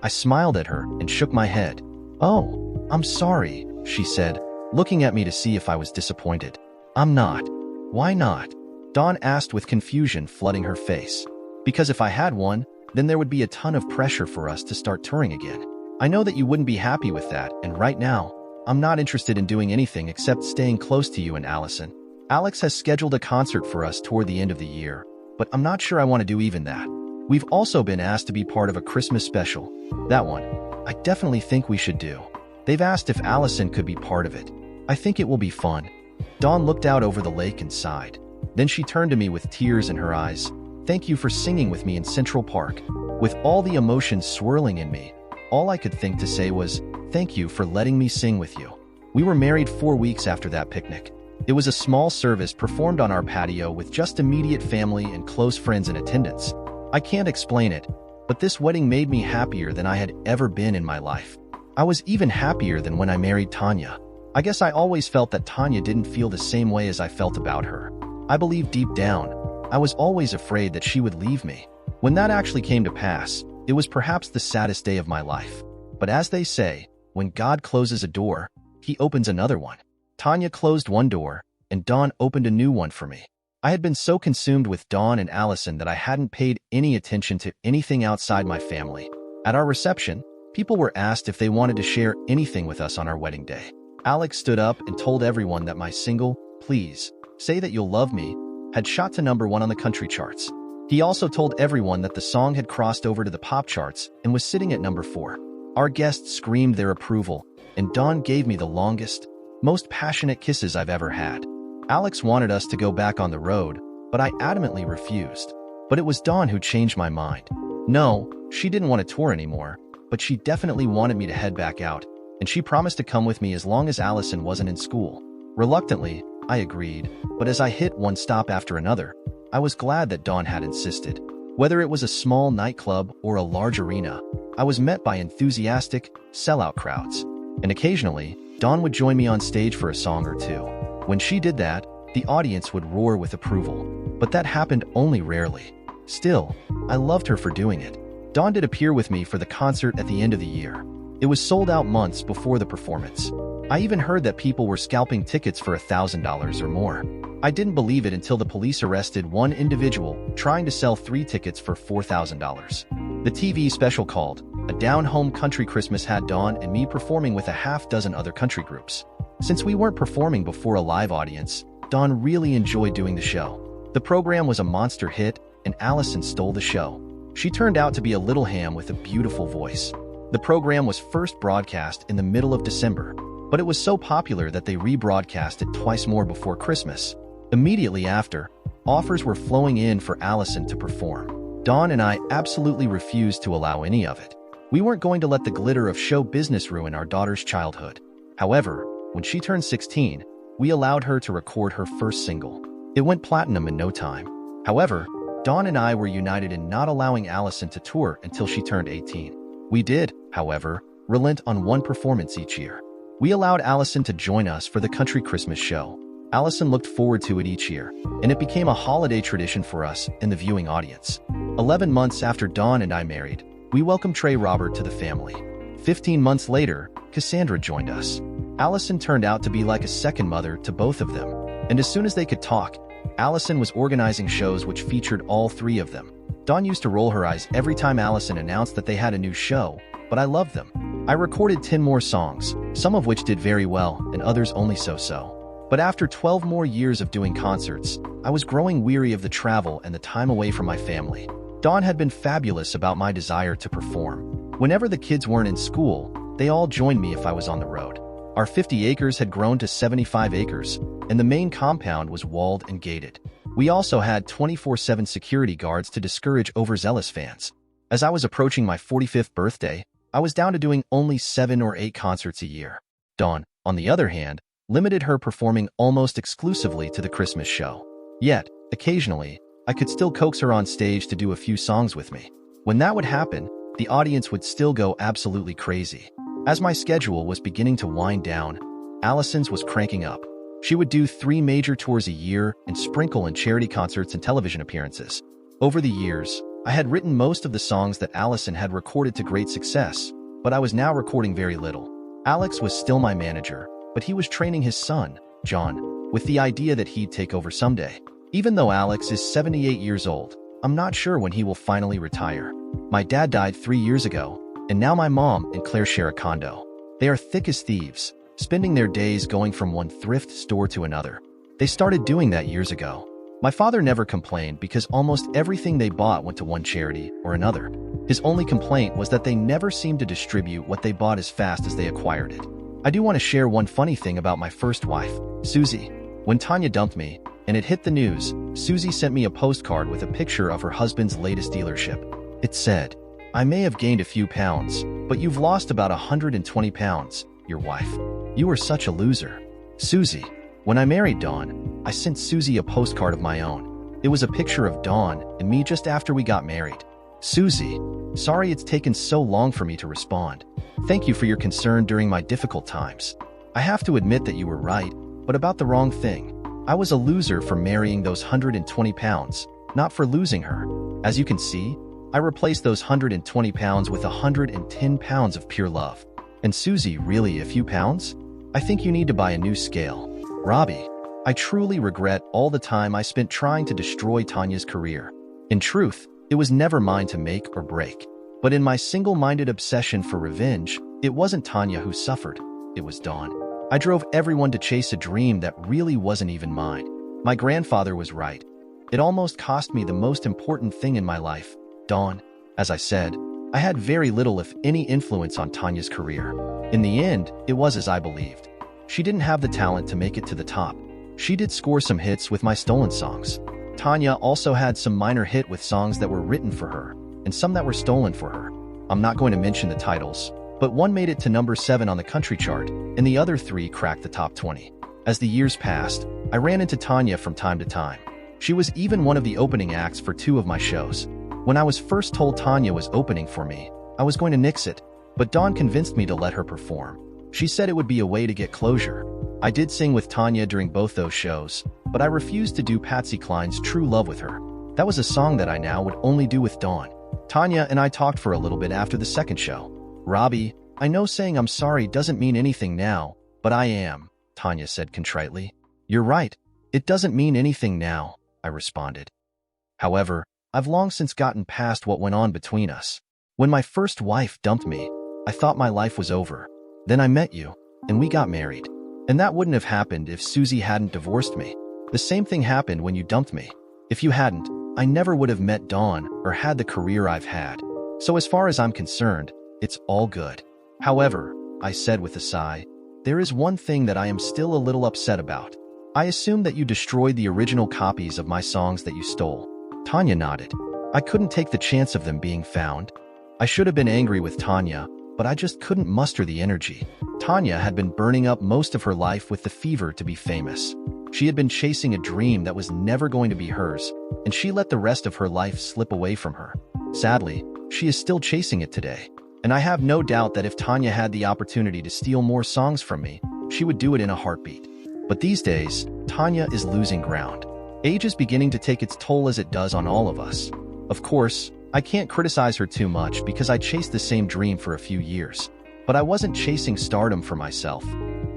I smiled at her and shook my head. "Oh, I'm sorry," she said, looking at me to see if I was disappointed. "I'm not." "Why not?" Dawn asked with confusion flooding her face. "Because if I had won, then there would be a ton of pressure for us to start touring again. I know that you wouldn't be happy with that, and right now, I'm not interested in doing anything except staying close to you and Allison. Alex has scheduled a concert for us toward the end of the year, but I'm not sure I want to do even that. We've also been asked to be part of a Christmas special. That one, I definitely think we should do. They've asked if Allison could be part of it. I think it will be fun." Dawn looked out over the lake and sighed. Then she turned to me with tears in her eyes. "Thank you for singing with me in Central Park." With all the emotions swirling in me, all I could think to say was, "Thank you for letting me sing with you." We were married 4 weeks after that picnic. It was a small service performed on our patio with just immediate family and close friends in attendance. I can't explain it, but this wedding made me happier than I had ever been in my life. I was even happier than when I married Tanya. I guess I always felt that Tanya didn't feel the same way as I felt about her. I believe deep down, I was always afraid that she would leave me. When that actually came to pass, it was perhaps the saddest day of my life. But as they say, when God closes a door, he opens another one. Tanya closed one door, and Dawn opened a new one for me. I had been so consumed with Dawn and Allison that I hadn't paid any attention to anything outside my family. At our reception, people were asked if they wanted to share anything with us on our wedding day. Alex stood up and told everyone that my single, "Please, Say That You'll Love Me," had shot to #1 on the country charts. He also told everyone that the song had crossed over to the pop charts and was sitting at #4. Our guests screamed their approval, and Dawn gave me the longest, most passionate kisses I've ever had. Alex wanted us to go back on the road, but I adamantly refused. But it was Dawn who changed my mind. No, she didn't want to tour anymore, but she definitely wanted me to head back out, and she promised to come with me as long as Allison wasn't in school. Reluctantly, I agreed, but as I hit one stop after another, I was glad that Dawn had insisted. Whether it was a small nightclub or a large arena, I was met by enthusiastic, sellout crowds. And occasionally, Dawn would join me on stage for a song or two. When she did that, the audience would roar with approval, but that happened only rarely. Still, I loved her for doing it. Dawn did appear with me for the concert at the end of the year. It was sold out months before the performance. I even heard that people were scalping tickets for $1,000 or more. I didn't believe it until the police arrested one individual trying to sell 3 tickets for $4,000. The TV special called A Down-Home Country Christmas had Dawn and me performing with a half-dozen other country groups. Since we weren't performing before a live audience, Dawn really enjoyed doing the show. The program was a monster hit, and Allison stole the show. She turned out to be a little ham with a beautiful voice. The program was first broadcast in the middle of December, but it was so popular that they rebroadcast it twice more before Christmas. Immediately after, offers were flowing in for Allison to perform. Dawn and I absolutely refused to allow any of it. We weren't going to let the glitter of show business ruin our daughter's childhood. However, when she turned 16, we allowed her to record her first single. It went platinum in no time. However, Dawn and I were united in not allowing Allison to tour until she turned 18. We did, however, relent on one performance each year. We allowed Allison to join us for the country Christmas show. Allison looked forward to it each year, and it became a holiday tradition for us and the viewing audience. 11 months after Dawn and I married, we welcomed Trey Robert to the family. 15 months later, Cassandra joined us. Allison turned out to be like a second mother to both of them, and as soon as they could talk, Allison was organizing shows which featured all 3 of them. Dawn used to roll her eyes every time Allison announced that they had a new show, but I loved them. I recorded 10 more songs, some of which did very well and others only so-so. But after 12 more years of doing concerts, I was growing weary of the travel and the time away from my family. Dawn had been fabulous about my desire to perform. Whenever the kids weren't in school, they all joined me if I was on the road. Our 50 acres had grown to 75 acres, and the main compound was walled and gated. We also had 24/7 security guards to discourage overzealous fans. As I was approaching my 45th birthday, I was down to doing only 7 or 8 concerts a year. Dawn, on the other hand, limited her performing almost exclusively to the Christmas show. Yet, occasionally, I could still coax her on stage to do a few songs with me. When that would happen, the audience would still go absolutely crazy. As my schedule was beginning to wind down, Allison's was cranking up. She would do 3 major tours a year and sprinkle in charity concerts and television appearances. Over the years, I had written most of the songs that Allison had recorded to great success, but I was now recording very little. Alex was still my manager, but he was training his son, John, with the idea that he'd take over someday. Even though Alex is 78 years old, I'm not sure when he will finally retire. My dad died 3 years ago, and now my mom and Claire share a condo. They are thick as thieves, spending their days going from one thrift store to another. They started doing that years ago. My father never complained because almost everything they bought went to one charity or another. His only complaint was that they never seemed to distribute what they bought as fast as they acquired it. I do want to share one funny thing about my first wife, Susie. When Tanya dumped me, and it hit the news, Susie sent me a postcard with a picture of her husband's latest dealership. It said, "I may have gained a few pounds, but you've lost about 120 pounds, your wife. You were such a loser." Susie. When I married Dawn, I sent Susie a postcard of my own. It was a picture of Dawn and me just after we got married. "Susie, sorry it's taken so long for me to respond. Thank you for your concern during my difficult times. I have to admit that you were right, but about the wrong thing. I was a loser for marrying those 120 pounds, not for losing her. As you can see, I replaced those 120 pounds with 110 pounds of pure love. And Susie, really a few pounds? I think you need to buy a new scale. Robbie, I truly regret all the time I spent trying to destroy Tanya's career. In truth, it was never mine to make or break. But in my single-minded obsession for revenge, it wasn't Tanya who suffered, it was Dawn. I drove everyone to chase a dream that really wasn't even mine. My grandfather was right. It almost cost me the most important thing in my life, Dawn. As I said, I had very little, if any, influence on Tanya's career. In the end, it was as I believed. She didn't have the talent to make it to the top. She did score some hits with my stolen songs. Tanya also had some minor hit with songs that were written for her, and some that were stolen for her. I'm not going to mention the titles, but one made it to number 7 on the country chart, and the other 3 cracked the top 20. As the years passed, I ran into Tanya from time to time. She was even one of the opening acts for 2 of my shows. When I was first told Tanya was opening for me, I was going to nix it, but Dawn convinced me to let her perform. She said it would be a way to get closure. I did sing with Tanya during both those shows, but I refused to do Patsy Cline's True Love with her. That was a song that I now would only do with Dawn. Tanya and I talked for a little bit after the second show. "Robbie, I know saying I'm sorry doesn't mean anything now, but I am," Tanya said contritely. "You're right. It doesn't mean anything now," I responded. However, I've long since gotten past what went on between us. When my first wife dumped me, I thought my life was over. Then I met you, and we got married. And that wouldn't have happened if Susie hadn't divorced me. The same thing happened when you dumped me. If you hadn't, I never would have met Dawn or had the career I've had. So as far as I'm concerned, it's all good. However, I said with a sigh, there is one thing that I am still a little upset about. I assume that you destroyed the original copies of my songs that you stole. Tanya nodded. I couldn't take the chance of them being found. I should have been angry with Tanya, but I just couldn't muster the energy. Tanya had been burning up most of her life with the fever to be famous. She had been chasing a dream that was never going to be hers, and she let the rest of her life slip away from her. Sadly, she is still chasing it today. And I have no doubt that if Tanya had the opportunity to steal more songs from me, she would do it in a heartbeat. But these days, Tanya is losing ground. Age is beginning to take its toll as it does on all of us. Of course, I can't criticize her too much because I chased the same dream for a few years. But I wasn't chasing stardom for myself.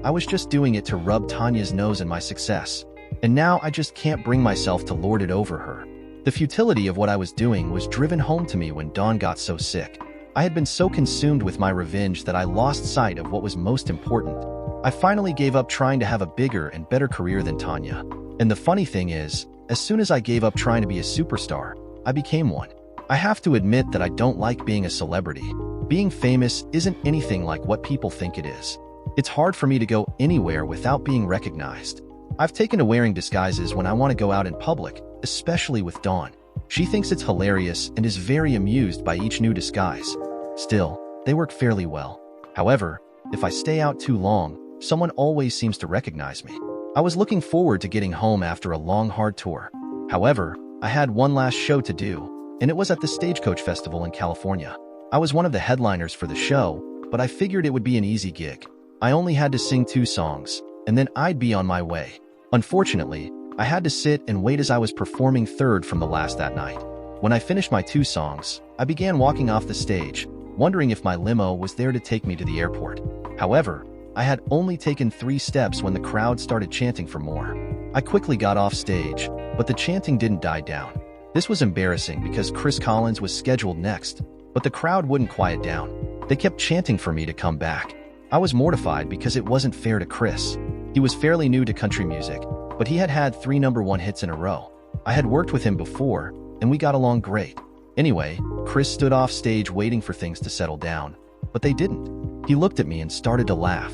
I was just doing it to rub Tanya's nose in my success. And now I just can't bring myself to lord it over her. The futility of what I was doing was driven home to me when Dawn got so sick. I had been so consumed with my revenge that I lost sight of what was most important. I finally gave up trying to have a bigger and better career than Tanya. And the funny thing is, as soon as I gave up trying to be a superstar, I became one. I have to admit that I don't like being a celebrity. Being famous isn't anything like what people think it is. It's hard for me to go anywhere without being recognized. I've taken to wearing disguises when I want to go out in public, especially with Dawn. She thinks it's hilarious and is very amused by each new disguise. Still, they work fairly well. However, if I stay out too long, someone always seems to recognize me. I was looking forward to getting home after a long, hard tour. However, I had one last show to do, and it was at the Stagecoach Festival in California. I was one of the headliners for the show, but I figured it would be an easy gig. I only had to sing 2 songs, and then I'd be on my way. Unfortunately, I had to sit and wait as I was performing third from the last that night. When I finished my 2 songs, I began walking off the stage, wondering if my limo was there to take me to the airport. However, I had only taken 3 steps when the crowd started chanting for more. I quickly got off stage, but the chanting didn't die down. This was embarrassing because Chris Collins was scheduled next, but the crowd wouldn't quiet down. They kept chanting for me to come back. I was mortified because it wasn't fair to Chris. He was fairly new to country music, but he had had 3 #1 hits in a row. I had worked with him before, and we got along great. Anyway, Chris stood off stage waiting for things to settle down, but they didn't. He looked at me and started to laugh.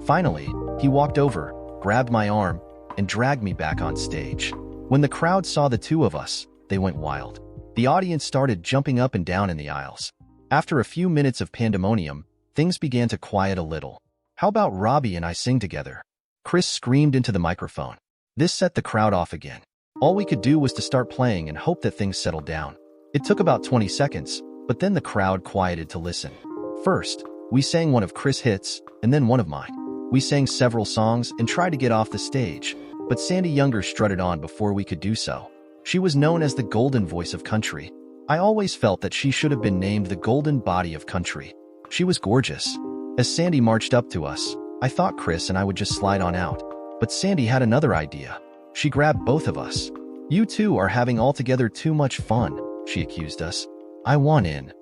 Finally, he walked over, grabbed my arm, and dragged me back on stage. When the crowd saw the 2 of us, they went wild. The audience started jumping up and down in the aisles. After a few minutes of pandemonium, things began to quiet a little. "How about Robbie and I sing together?" Chris screamed into the microphone. This set the crowd off again. All we could do was to start playing and hope that things settled down. It took about 20 seconds, but then the crowd quieted to listen. First, we sang one of Chris' hits, and then one of mine. We sang several songs and tried to get off the stage, but Sandy Younger strutted on before we could do so. She was known as the golden voice of country. I always felt that she should have been named the golden body of country. She was gorgeous. As Sandy marched up to us, I thought Chris and I would just slide on out. But Sandy had another idea. She grabbed both of us. "You two are having altogether too much fun," she accused us. "I want in."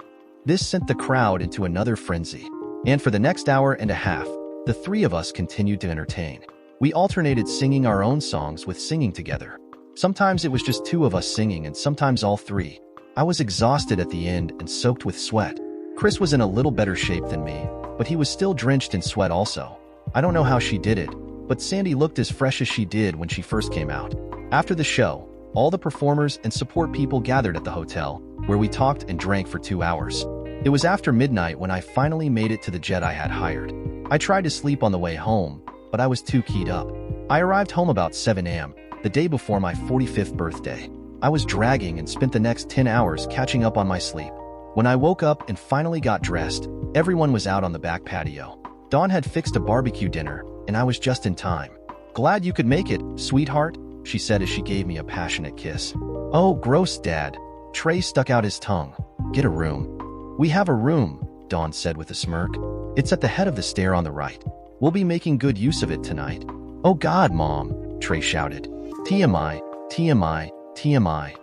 This sent the crowd into another frenzy. And for the next hour and a half, the 3 of us continued to entertain. We alternated singing our own songs with singing together. Sometimes it was just 2 of us singing and sometimes all 3. I was exhausted at the end and soaked with sweat. Chris was in a little better shape than me, but he was still drenched in sweat also. I don't know how she did it, but Sandy looked as fresh as she did when she first came out. After the show, all the performers and support people gathered at the hotel, where we talked and drank for 2 hours. It was after midnight when I finally made it to the jet I had hired. I tried to sleep on the way home, but I was too keyed up. I arrived home about 7 a.m., the day before my 45th birthday. I was dragging and spent the next 10 hours catching up on my sleep. When I woke up and finally got dressed, everyone was out on the back patio. Dawn had fixed a barbecue dinner, and I was just in time. "Glad you could make it, sweetheart," she said as she gave me a passionate kiss. "Oh, gross, Dad." Trey stuck out his tongue. "Get a room." "We have a room," Dawn said with a smirk. "It's at the head of the stair on the right. We'll be making good use of it tonight." "Oh God, Mom," Trey shouted. "TMI, TMI, TMI.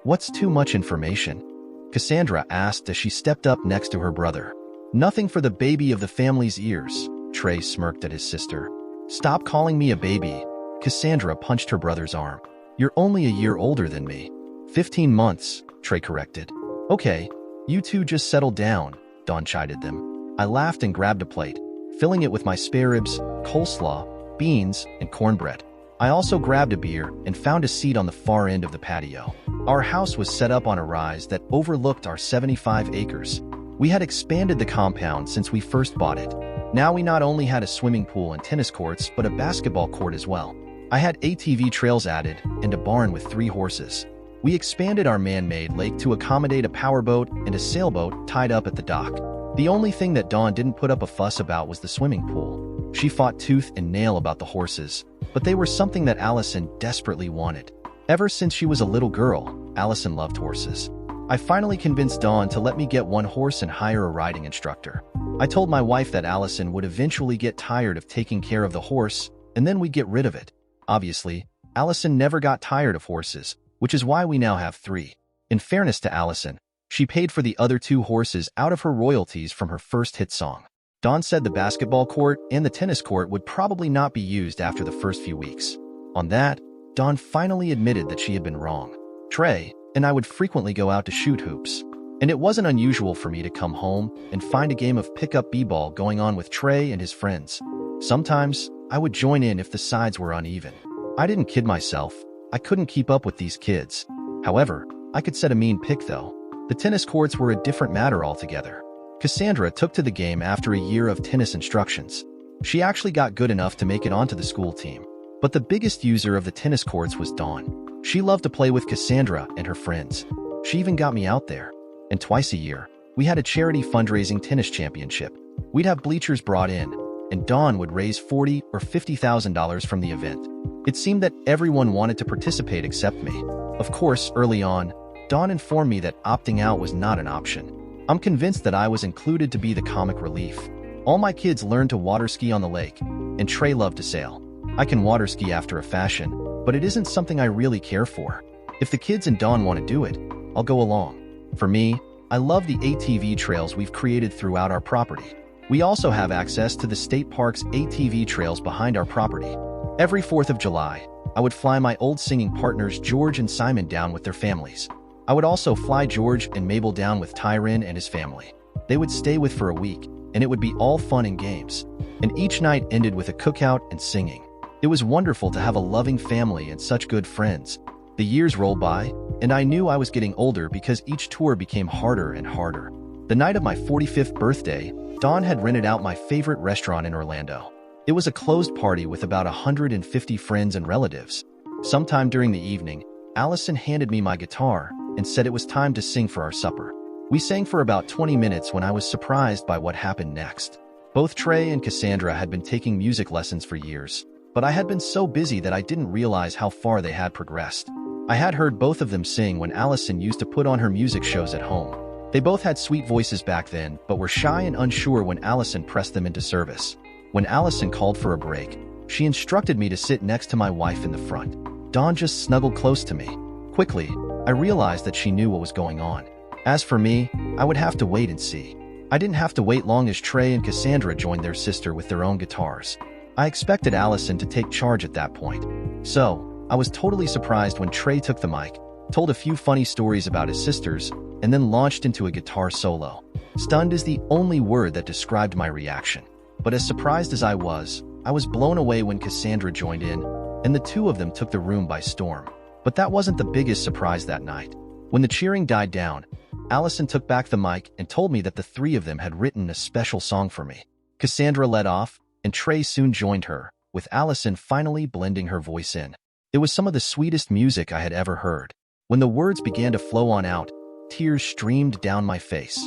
What's too much information?" Cassandra asked as she stepped up next to her brother. "Nothing for the baby of the family's ears," Trey smirked at his sister. "Stop calling me a baby." Cassandra punched her brother's arm. "You're only a year older than me." 15 months, Trey corrected. "Okay, you two just settle down," Dawn chided them. I laughed and grabbed a plate, filling it with my spare ribs, coleslaw, beans, and cornbread. I also grabbed a beer and found a seat on the far end of the patio. Our house was set up on a rise that overlooked our 75 acres. We had expanded the compound since we first bought it. Now we not only had a swimming pool and tennis courts, but a basketball court as well. I had ATV trails added and a barn with 3 horses. We expanded our man-made lake to accommodate a powerboat and a sailboat tied up at the dock. The only thing that Dawn didn't put up a fuss about was the swimming pool. She fought tooth and nail about the horses, but they were something that Allison desperately wanted. Ever since she was a little girl, Allison loved horses. I finally convinced Dawn to let me get one horse and hire a riding instructor. I told my wife that Allison would eventually get tired of taking care of the horse, and then we'd get rid of it. Obviously, Allison never got tired of horses, which is why we now have 3. In fairness to Allison, she paid for the other 2 horses out of her royalties from her first hit song. Dawn said the basketball court and the tennis court would probably not be used after the first few weeks. On that, Dawn finally admitted that she had been wrong. Trey and I would frequently go out to shoot hoops, and it wasn't unusual for me to come home and find a game of pickup b-ball going on with Trey and his friends. Sometimes, I would join in if the sides were uneven. I didn't kid myself. I couldn't keep up with these kids. However, I could set a mean pick though. The tennis courts were a different matter altogether. Cassandra took to the game after a year of tennis instructions. She actually got good enough to make it onto the school team. But the biggest user of the tennis courts was Dawn. She loved to play with Cassandra and her friends. She even got me out there. And twice a year, we had a charity fundraising tennis championship. We'd have bleachers brought in, and Dawn would raise $40,000 or $50,000 from the event. It seemed that everyone wanted to participate except me. Of course, early on, Dawn informed me that opting out was not an option. I'm convinced that I was included to be the comic relief. All my kids learned to water ski on the lake, and Trey loved to sail. I can water ski after a fashion, but it isn't something I really care for. If the kids and Dawn want to do it, I'll go along. For me, I love the ATV trails we've created throughout our property. We also have access to the state park's ATV trails behind our property. Every 4th of July, I would fly my old singing partners George and Simon down with their families. I would also fly George and Mabel down with Tyron and his family. They would stay with for a week, and it would be all fun and games. And each night ended with a cookout and singing. It was wonderful to have a loving family and such good friends. The years rolled by, and I knew I was getting older because each tour became harder and harder. The night of my 45th birthday, Dawn had rented out my favorite restaurant in Orlando. It was a closed party with about 150 friends and relatives. Sometime during the evening, Allison handed me my guitar and said it was time to sing for our supper. We sang for about 20 minutes when I was surprised by what happened next. Both Trey and Cassandra had been taking music lessons for years, but I had been so busy that I didn't realize how far they had progressed. I had heard both of them sing when Allison used to put on her music shows at home. They both had sweet voices back then, but were shy and unsure when Allison pressed them into service. When Allison called for a break, she instructed me to sit next to my wife in the front. Dawn just snuggled close to me. Quickly, I realized that she knew what was going on. As for me, I would have to wait and see. I didn't have to wait long as Trey and Cassandra joined their sister with their own guitars. I expected Allison to take charge at that point. So, I was totally surprised when Trey took the mic, told a few funny stories about his sisters, and then launched into a guitar solo. Stunned is the only word that described my reaction. But as surprised as I was blown away when Cassandra joined in, and the two of them took the room by storm. But that wasn't the biggest surprise that night. When the cheering died down, Allison took back the mic and told me that the three of them had written a special song for me. Cassandra led off, and Trey soon joined her, with Allison finally blending her voice in. It was some of the sweetest music I had ever heard. When the words began to flow on out, tears streamed down my face.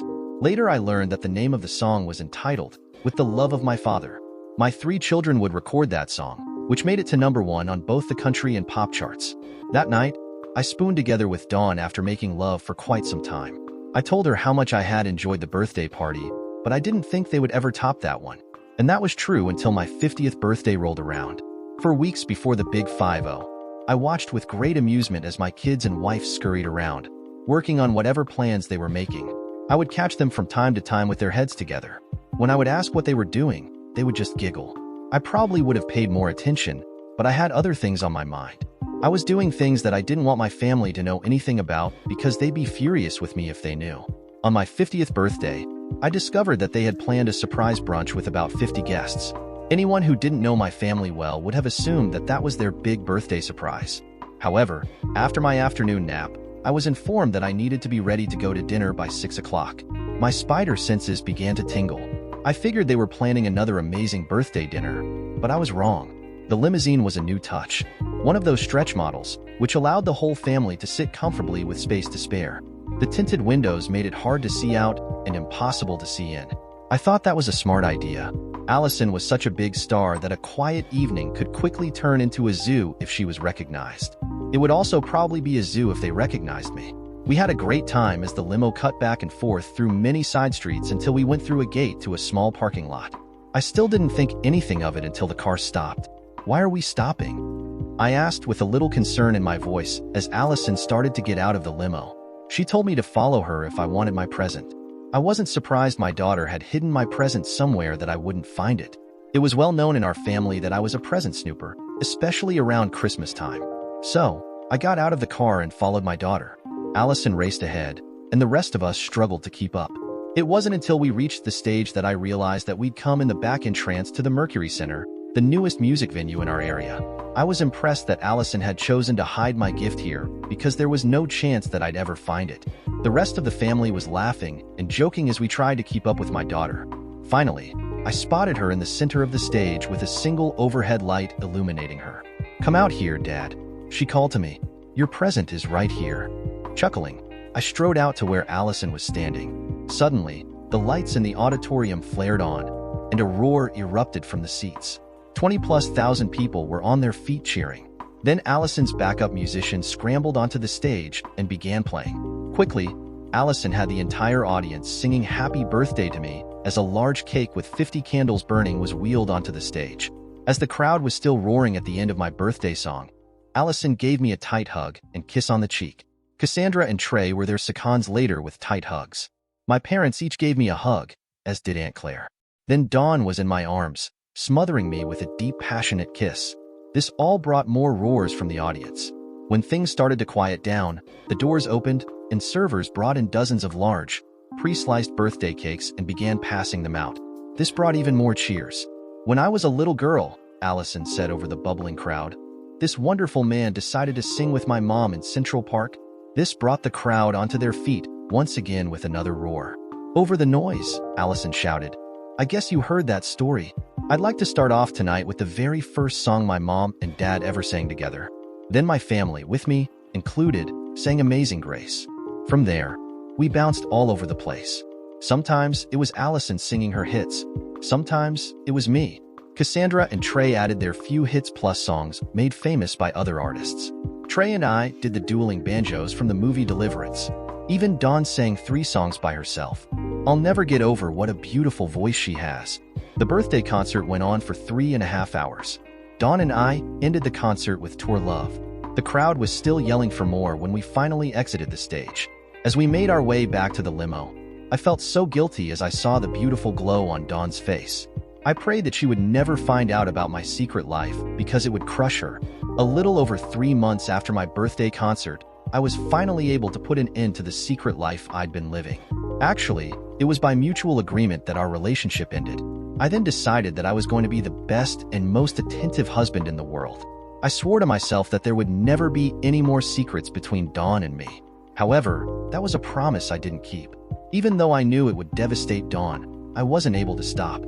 Later I learned that the name of the song was entitled, "With the Love of My Father." My 3 children would record that song, which made it to #1 on both the country and pop charts. That night, I spooned together with Dawn after making love for quite some time. I told her how much I had enjoyed the birthday party, but I didn't think they would ever top that one. And that was true until my 50th birthday rolled around. For weeks before the big 5-0, I watched with great amusement as my kids and wife scurried around, working on whatever plans they were making. I would catch them from time to time with their heads together. When I would ask what they were doing, they would just giggle. I probably would have paid more attention, but I had other things on my mind. I was doing things that I didn't want my family to know anything about because they'd be furious with me if they knew. On my 50th birthday, I discovered that they had planned a surprise brunch with about 50 guests. Anyone who didn't know my family well would have assumed that that was their big birthday surprise. However, after my afternoon nap, I was informed that I needed to be ready to go to dinner by 6 o'clock. My spider senses began to tingle. I figured they were planning another amazing birthday dinner, but I was wrong. The limousine was a new touch, one of those stretch models, which allowed the whole family to sit comfortably with space to spare. The tinted windows made it hard to see out and impossible to see in. I thought that was a smart idea. Allison was such a big star that a quiet evening could quickly turn into a zoo if she was recognized. It would also probably be a zoo if they recognized me. We had a great time as the limo cut back and forth through many side streets until we went through a gate to a small parking lot. I still didn't think anything of it until the car stopped. "Why are we stopping?" I asked with a little concern in my voice as Allison started to get out of the limo. She told me to follow her if I wanted my present. I wasn't surprised my daughter had hidden my present somewhere that I wouldn't find it. It was well known in our family that I was a present snooper, especially around Christmas time. So, I got out of the car and followed my daughter. Allison raced ahead, and the rest of us struggled to keep up. It wasn't until we reached the stage that I realized that we'd come in the back entrance to the Mercury Center, the newest music venue in our area. I was impressed that Allison had chosen to hide my gift here because there was no chance that I'd ever find it. The rest of the family was laughing and joking as we tried to keep up with my daughter. Finally, I spotted her in the center of the stage with a single overhead light illuminating her. "Come out here, Dad," she called to me. "Your present is right here." Chuckling, I strode out to where Allison was standing. Suddenly, the lights in the auditorium flared on, and a roar erupted from the seats. 20,000+ people were on their feet cheering. Then Allison's backup musician scrambled onto the stage and began playing. Quickly, Allison had the entire audience singing happy birthday to me as a large cake with 50 candles burning was wheeled onto the stage. As the crowd was still roaring at the end of my birthday song, Allison gave me a tight hug and kiss on the cheek. Cassandra and Trey were their seconds later with tight hugs. My parents each gave me a hug, as did Aunt Claire. Then Dawn was in my arms, smothering me with a deep, passionate kiss. This all brought more roars from the audience. When things started to quiet down, the doors opened, and servers brought in dozens of large, pre-sliced birthday cakes and began passing them out. This brought even more cheers. "When I was a little girl," Allison said over the bubbling crowd, "this wonderful man decided to sing with my mom in Central Park." This brought the crowd onto their feet, once again with another roar. "Over the noise," Allison shouted. "I guess you heard that story. I'd like to start off tonight with the very first song my mom and dad ever sang together." Then my family, with me included, sang Amazing Grace. From there, we bounced all over the place. Sometimes it was Allison singing her hits. Sometimes it was me. Cassandra and Trey added their few hits plus songs made famous by other artists. Trey and I did the dueling banjos from the movie Deliverance. Even Dawn sang 3 songs by herself. I'll never get over what a beautiful voice she has. The birthday concert went on for 3.5 hours. Dawn and I ended the concert with Tour Love. The crowd was still yelling for more when we finally exited the stage. As we made our way back to the limo, I felt so guilty as I saw the beautiful glow on Dawn's face. I prayed that she would never find out about my secret life because it would crush her. A little over 3 months after my birthday concert, I was finally able to put an end to the secret life I'd been living. Actually, it was by mutual agreement that our relationship ended. I then decided that I was going to be the best and most attentive husband in the world. I swore to myself that there would never be any more secrets between Dawn and me. However, that was a promise I didn't keep. Even though I knew it would devastate Dawn, I wasn't able to stop.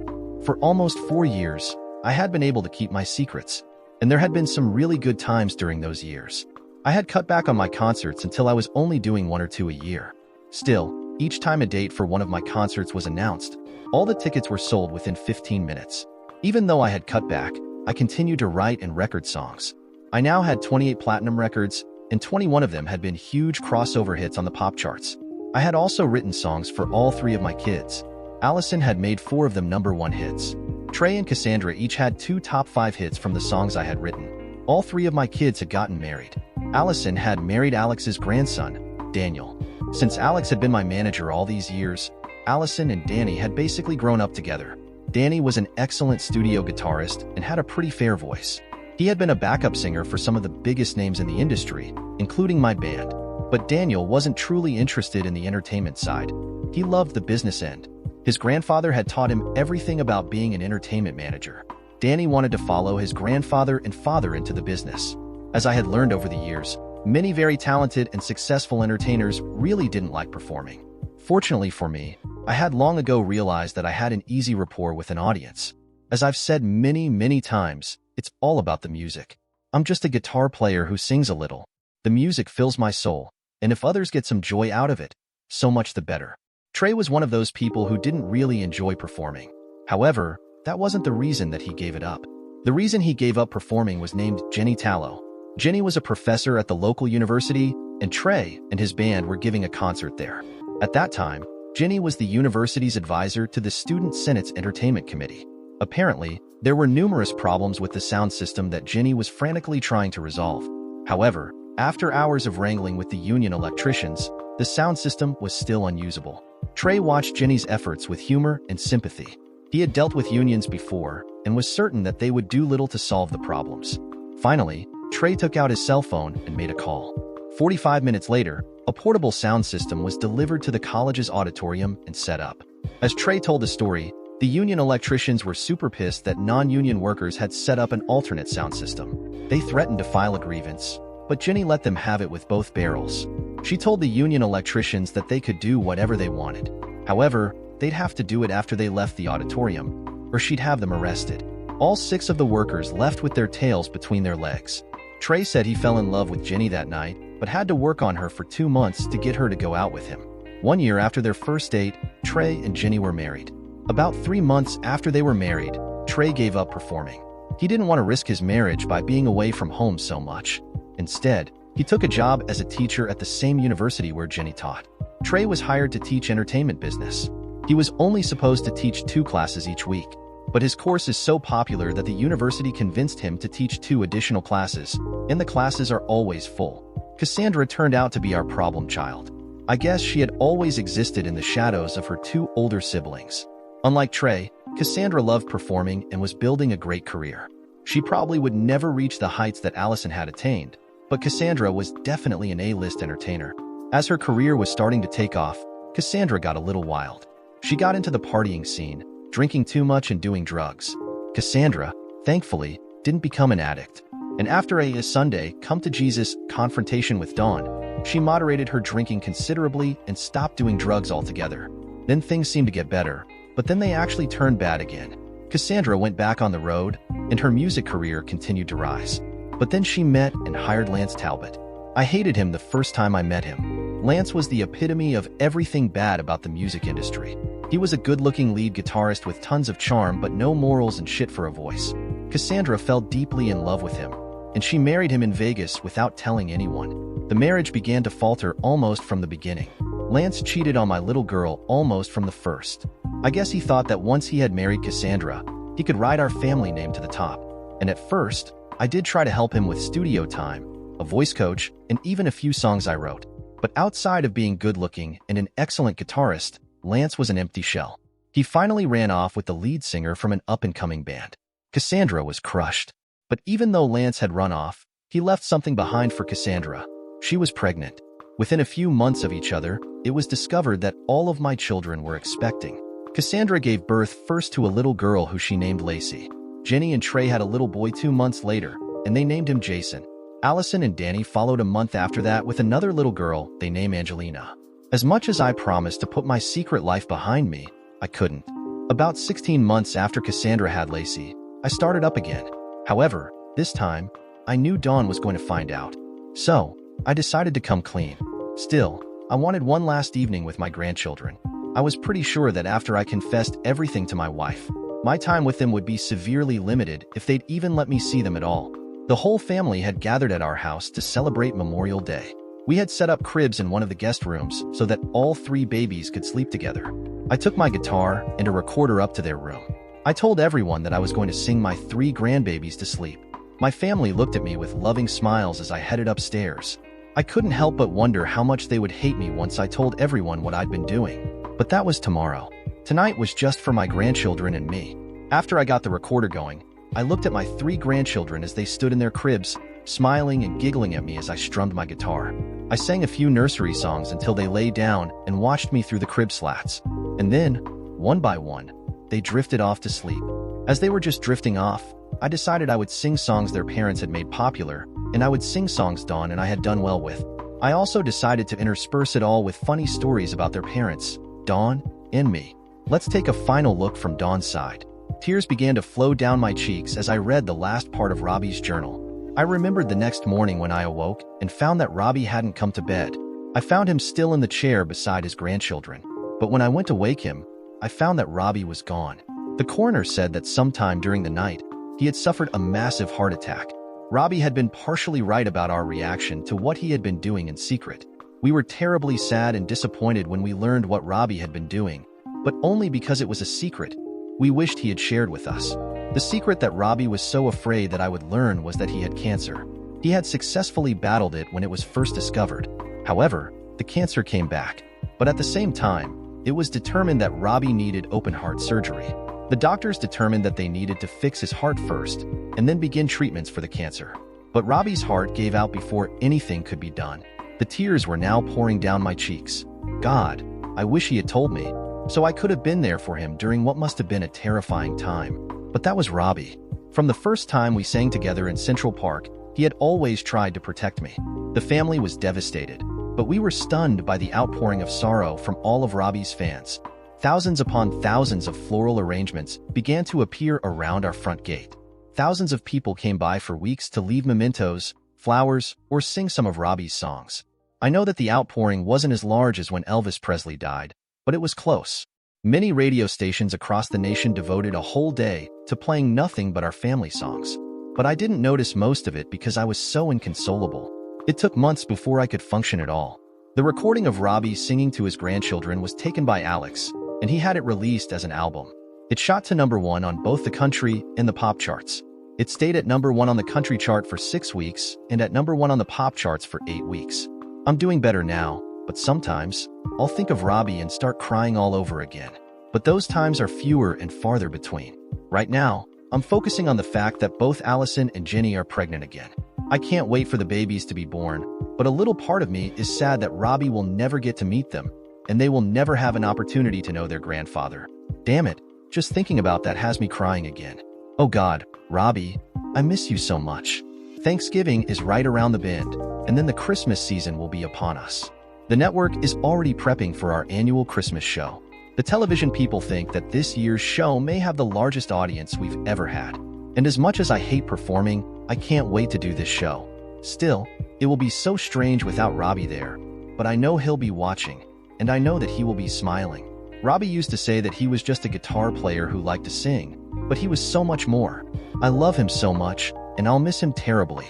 For almost 4 years, I had been able to keep my secrets, and there had been some really good times during those years. I had cut back on my concerts until I was only doing 1 or 2 a year. Still, each time a date for one of my concerts was announced, all the tickets were sold within 15 minutes. Even though I had cut back, I continued to write and record songs. I now had 28 platinum records, and 21 of them had been huge crossover hits on the pop charts. I had also written songs for all 3 of my kids. Allison had made 4 of them #1 hits. Trey and Cassandra each had 2 top 5 hits from the songs I had written. All 3 of my kids had gotten married. Allison had married Alex's grandson, Daniel. Since Alex had been my manager all these years, Allison and Danny had basically grown up together. Danny was an excellent studio guitarist and had a pretty fair voice. He had been a backup singer for some of the biggest names in the industry, including my band. But Daniel wasn't truly interested in the entertainment side. He loved the business end. His grandfather had taught him everything about being an entertainment manager. Danny wanted to follow his grandfather and father into the business. As I had learned over the years, many very talented and successful entertainers really didn't like performing. Fortunately for me, I had long ago realized that I had an easy rapport with an audience. As I've said many times, it's all about the music. I'm just a guitar player who sings a little. The music fills my soul, and if others get some joy out of it, so much the better. Trey was one of those people who didn't really enjoy performing. However, that wasn't the reason that he gave it up. The reason he gave up performing was named Jenny Tallow. Jenny was a professor at the local university, and Trey and his band were giving a concert there. At that time, Jenny was the university's advisor to the Student Senate's Entertainment Committee. Apparently, there were numerous problems with the sound system that Jenny was frantically trying to resolve. However, after hours of wrangling with the union electricians, the sound system was still unusable. Trey watched Jenny's efforts with humor and sympathy. He had dealt with unions before and was certain that they would do little to solve the problems. Finally, Trey took out his cell phone and made a call. 45 minutes later, a portable sound system was delivered to the college's auditorium and set up. As Trey told the story, the union electricians were super pissed that non-union workers had set up an alternate sound system. They threatened to file a grievance, but Jenny let them have it with both barrels. She told the union electricians that they could do whatever they wanted. However, they'd have to do it after they left the auditorium, or she'd have them arrested. All 6 of the workers left with their tails between their legs. Trey said he fell in love with Jenny that night, but had to work on her for 2 months to get her to go out with him. 1 year after their first date, Trey and Jenny were married. About 3 months after they were married, Trey gave up performing. He didn't want to risk his marriage by being away from home so much. Instead, he took a job as a teacher at the same university where Jenny taught. Trey was hired to teach entertainment business. He was only supposed to teach 2 classes each week, but his course is so popular that the university convinced him to teach 2 additional classes, and the classes are always full. Cassandra turned out to be our problem child. I guess she had always existed in the shadows of her 2 older siblings. Unlike Trey, Cassandra loved performing and was building a great career. She probably would never reach the heights that Allison had attained, but Cassandra was definitely an A-list entertainer. As her career was starting to take off, Cassandra got a little wild. She got into the partying scene, drinking too much and doing drugs. Cassandra, thankfully, didn't become an addict. And after a Sunday come-to-Jesus confrontation with Dawn, she moderated her drinking considerably and stopped doing drugs altogether. Then things seemed to get better, but then they actually turned bad again. Cassandra went back on the road, and her music career continued to rise. But then she met and hired Lance Talbot. I hated him the first time I met him. Lance was the epitome of everything bad about the music industry. He was a good-looking lead guitarist with tons of charm but no morals and shit for a voice. Cassandra fell deeply in love with him, and she married him in Vegas without telling anyone. The marriage began to falter almost from the beginning. Lance cheated on my little girl almost from the first. I guess he thought that once he had married Cassandra, he could ride our family name to the top. And at first, I did try to help him with studio time, a voice coach, and even a few songs I wrote. But outside of being good-looking and an excellent guitarist, Lance was an empty shell. He finally ran off with the lead singer from an up-and-coming band. Cassandra was crushed. But even though Lance had run off, he left something behind for Cassandra. She was pregnant. Within a few months of each other, it was discovered that all of my children were expecting. Cassandra gave birth first to a little girl who she named Lacey. Jenny and Trey had a little boy 2 months later, and they named him Jason. Allison and Danny followed a month after that with another little girl they named Angelina. As much as I promised to put my secret life behind me, I couldn't. About 16 months after Cassandra had Lacey, I started up again. However, this time, I knew Dawn was going to find out. So, I decided to come clean. Still, I wanted one last evening with my grandchildren. I was pretty sure that after I confessed everything to my wife, my time with them would be severely limited if they'd even let me see them at all. The whole family had gathered at our house to celebrate Memorial Day. We had set up cribs in one of the guest rooms so that all 3 babies could sleep together. I took my guitar and a recorder up to their room. I told everyone that I was going to sing my 3 grandbabies to sleep. My family looked at me with loving smiles as I headed upstairs. I couldn't help but wonder how much they would hate me once I told everyone what I'd been doing. But that was tomorrow. Tonight was just for my grandchildren and me. After I got the recorder going, I looked at my 3 grandchildren as they stood in their cribs, smiling and giggling at me as I strummed my guitar. I sang a few nursery songs until they lay down and watched me through the crib slats. And then, one by one, they drifted off to sleep. As they were just drifting off, I decided I would sing songs their parents had made popular, and I would sing songs Dawn and I had done well with. I also decided to intersperse it all with funny stories about their parents, Dawn, and me. Let's take a final look from Dawn's side. Tears began to flow down my cheeks as I read the last part of Robbie's journal. I remembered the next morning when I awoke and found that Robbie hadn't come to bed. I found him still in the chair beside his grandchildren. But when I went to wake him, I found that Robbie was gone. The coroner said that sometime during the night, he had suffered a massive heart attack. Robbie had been partially right about our reaction to what he had been doing in secret. We were terribly sad and disappointed when we learned what Robbie had been doing, but only because it was a secret we wished he had shared with us. The secret that Robbie was so afraid that I would learn was that he had cancer. He had successfully battled it when it was first discovered. However, the cancer came back. But at the same time, it was determined that Robbie needed open-heart surgery. The doctors determined that they needed to fix his heart first and then begin treatments for the cancer. But Robbie's heart gave out before anything could be done. The tears were now pouring down my cheeks. God, I wish he had told me, so I could have been there for him during what must have been a terrifying time. But that was Robbie. From the first time we sang together in Central Park, he had always tried to protect me. The family was devastated, but we were stunned by the outpouring of sorrow from all of Robbie's fans. Thousands upon thousands of floral arrangements began to appear around our front gate. Thousands of people came by for weeks to leave mementos, flowers, or sing some of Robbie's songs. I know that the outpouring wasn't as large as when Elvis Presley died, but it was close. Many radio stations across the nation devoted a whole day to playing nothing but our family songs. But I didn't notice most of it because I was so inconsolable. It took months before I could function at all. The recording of Robbie singing to his grandchildren was taken by Alex, and he had it released as an album. It shot to #1 on both the country and the pop charts. It stayed at #1 on the country chart for 6 weeks and at #1 on the pop charts for 8 weeks. I'm doing better now, but sometimes I'll think of Robbie and start crying all over again. But those times are fewer and farther between. Right now, I'm focusing on the fact that both Allison and Jenny are pregnant again. I can't wait for the babies to be born, but a little part of me is sad that Robbie will never get to meet them, and they will never have an opportunity to know their grandfather. Damn it, just thinking about that has me crying again. Oh God, Robbie, I miss you so much. Thanksgiving is right around the bend, and then the Christmas season will be upon us. The network is already prepping for our annual Christmas show. The television people think that this year's show may have the largest audience we've ever had. And as much as I hate performing, I can't wait to do this show. Still, it will be so strange without Robbie there, but I know he'll be watching, and I know that he will be smiling. Robbie used to say that he was just a guitar player who liked to sing, but he was so much more. I love him so much, and I'll miss him terribly.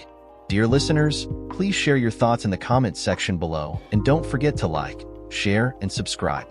Dear listeners, please share your thoughts in the comments section below, and don't forget to like, share, and subscribe.